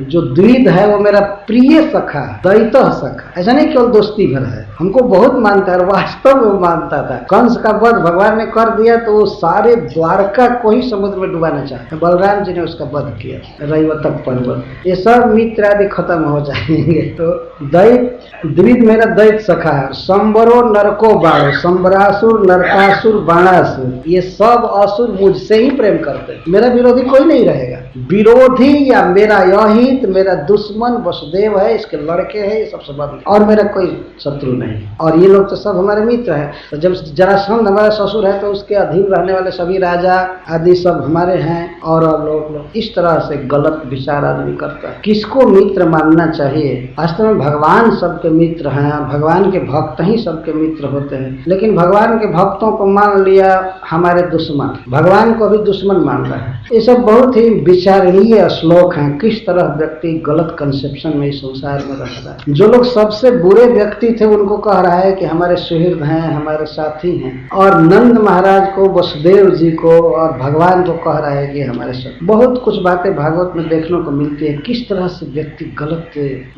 जो द्विद है वो मेरा प्रिय सखा, दैतः सखा। ऐसा नहीं केवल दोस्ती भर है, हमको बहुत मानता है, वास्तव में वो मानता था। कंस का वध भगवान ने कर दिया तो वो सारे द्वारका को ही समुद्र में डुबाना चाहते, बलराम जी ने उसका वध किया, रैवतक पर्वत। ये सब मित्र आदि खत्म हो जाएंगे। तो दैत द्विद मेरा दैत सखा है। संबरो नरको बाणो, संबरासुर नरकासुर बाणासुर, ये सब असुर मुझसे ही प्रेम करते हैं, मेरा विरोधी कोई नहीं रहेगा। विरोधी या मेरा यही मेरा दुश्मन वसुदेव है, इसके लड़के हैं, ये सबसे बड़ा, और मेरा कोई शत्रु नहीं। और ये लोग तो सब हमारे मित्र हैं। तो जब जरासंध हमारा ससुर है तो उसके अधीन रहने वाले सभी राजा आदि सब हमारे हैं। और लोग इस तरह से गलत विचार आदमी करता है। किसको मित्र मानना चाहिए? वास्तव में भगवान सबके मित्र हैं, भगवान के भक्त ही सबके मित्र होते हैं। लेकिन भगवान के भक्तों को मान लिया हमारे दुश्मन, भगवान को भी दुश्मन मान रहा है। ये सब बहुत ही विचारणीय श्लोक हैं, किस तरह व्यक्ति गलत कंसेप्शन में इस संसार में रहता है। जो लोग सबसे बुरे व्यक्ति थे उनको कह रहा है कि हमारे सुहृद हैं, हमारे साथी हैं, और नंद महाराज को, वसुदेव जी को और भगवान को कह रहा है कि हमारे साथ। बहुत कुछ बातें भागवत में देखने को मिलती है, किस तरह से व्यक्ति गलत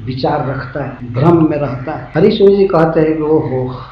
विचार रखता है, भ्रम में रहता है। हरीश जी कहते हैं कि वो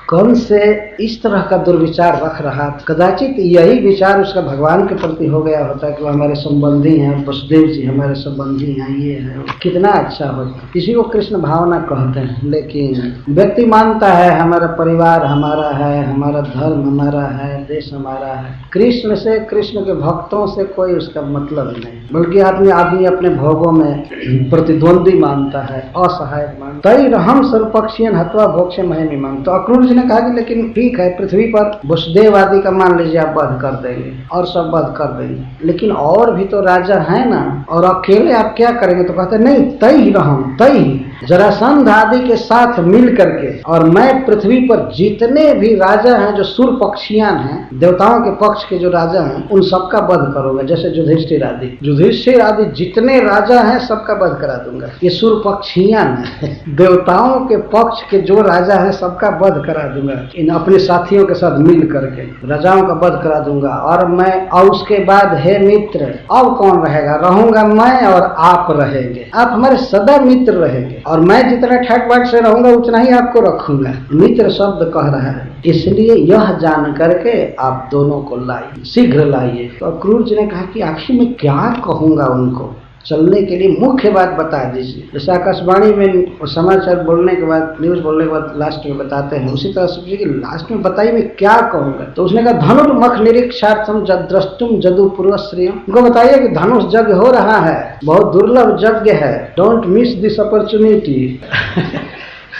कंस से इस तरह का दुर्विचार रख रहा, कदाचित यही विचार उसका भगवान के प्रति हो गया होता है कि वो हमारे संबंधी हैं, वसुदेव जी हमारे संबंधी हैं, ये है, कितना अच्छा होता। इसी को कृष्ण भावना कहते हैं। लेकिन व्यक्ति मानता है हमारा परिवार हमारा है, हमारा धर्म हमारा है, देश हमारा है, कृष्ण से, कृष्ण के भक्तों से कोई उसका मतलब नहीं, बल्कि आदमी अपने भोगों में प्रतिद्वंदी मानता है, असहाय मानता है। हम सर्वपक्षीय हत्वा भोक्ष महिमी मानते। तो अक्रूर जी ने कहा कि लेकिन ठीक है, पृथ्वी पर वसुदेव आदि का मान लीजिए आप वध कर देंगे और सब वध कर देंगे, लेकिन और भी तो राजा है ना, और अकेले आप क्या करेंगे? तो कहते नहीं, तई रहूं, तई जरासंध आदि के साथ मिल करके, और मैं पृथ्वी पर जितने भी राजा हैं जो सुर पक्षियान हैं, देवताओं के पक्ष के जो राजा हैं, उन सबका वध करूंगा। जैसे युधिष्ठिर आदि जितने राजा हैं सबका वध करा दूंगा। ये सुर पक्षियान है, देवताओं के पक्ष के जो राजा हैं सबका वध करा दूंगा, इन अपने साथियों के साथ मिल करके राजाओं का वध करा दूंगा। और उसके बाद हे मित्र, अब कौन रहेगा? रहूंगा मैं और आप रहेंगे, आप हमारे सदा मित्र रहेंगे, और मैं जितना ठाट बाट से रहूंगा उतना ही आपको रखूंगा। मित्र शब्द कह रहा है, इसलिए यह जान करके आप दोनों को लाइए, शीघ्र लाइए। तो अक्रूर जी ने कहा कि आखिर मैं क्या कहूंगा उनको, चलने के लिए मुख्य बात बता दीजिए। जैसे आकाशवाणी में समाचार बोलने के बाद, न्यूज बोलने के बाद लास्ट में बताते हैं, उसी तरह से कि लास्ट में बताइए मैं क्या कहूंगा। तो उसने कहा धनुर्मुख निरीक्षार्थम द्रष्टुम जदु पूर्वश्रियम, उनको बताइए कि धनुष यज्ञ हो रहा है, बहुत दुर्लभ यज्ञ है, डोंट मिस दिस अपॉर्चुनिटी।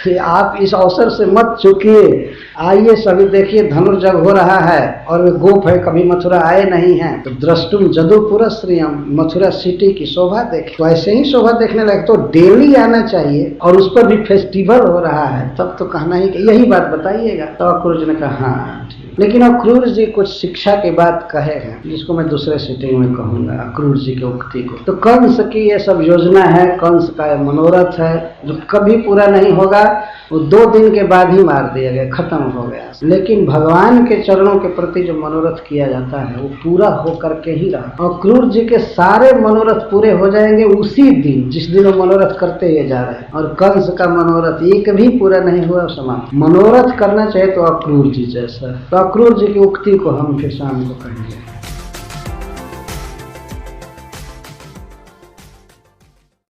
आप इस अवसर से मत चूकिए, आइए सभी देखिए धनुर्जग हो रहा है और वे गोप है, कभी मथुरा आए नहीं हैं, तो द्रष्टुम जदुपुर श्रियम, मथुरा सिटी की शोभा देखे। तो ऐसे ही शोभा देखने लगे तो डेली आना चाहिए, और उस पर भी फेस्टिवल हो रहा है, तब तो कहना ही कि यही बात बताइएगा। तो अक्रूर जी ने कहा हाँ ठीक। लेकिन अक्रूर जी कुछ शिक्षा की बात कहे हैं, जिसको मैं दूसरे सिटिंग में कहूंगा अक्रूर जी की उक्ति को। तो कंस की ये सब योजना है, कंस का मनोरथ है जो कभी पूरा नहीं होगा, वो 2 दिन के बाद ही मार दिया गया, खत्म हो गया। लेकिन भगवान के चरणों के प्रति जो मनोरथ किया जाता है वो पूरा होकर के ही रहा। और क्रूर जी के सारे मनोरथ पूरे हो जाएंगे उसी दिन जिस दिन वो मनोरथ करते हुए जा रहे हैं, और कंस का मनोरथ एक भी पूरा नहीं हुआ समाप्त। मनोरथ करना चाहिए तो अक्रूर जी जैसा। तो अक्रूर जी की उक्ति को हम फिर शाम को कहेंगे।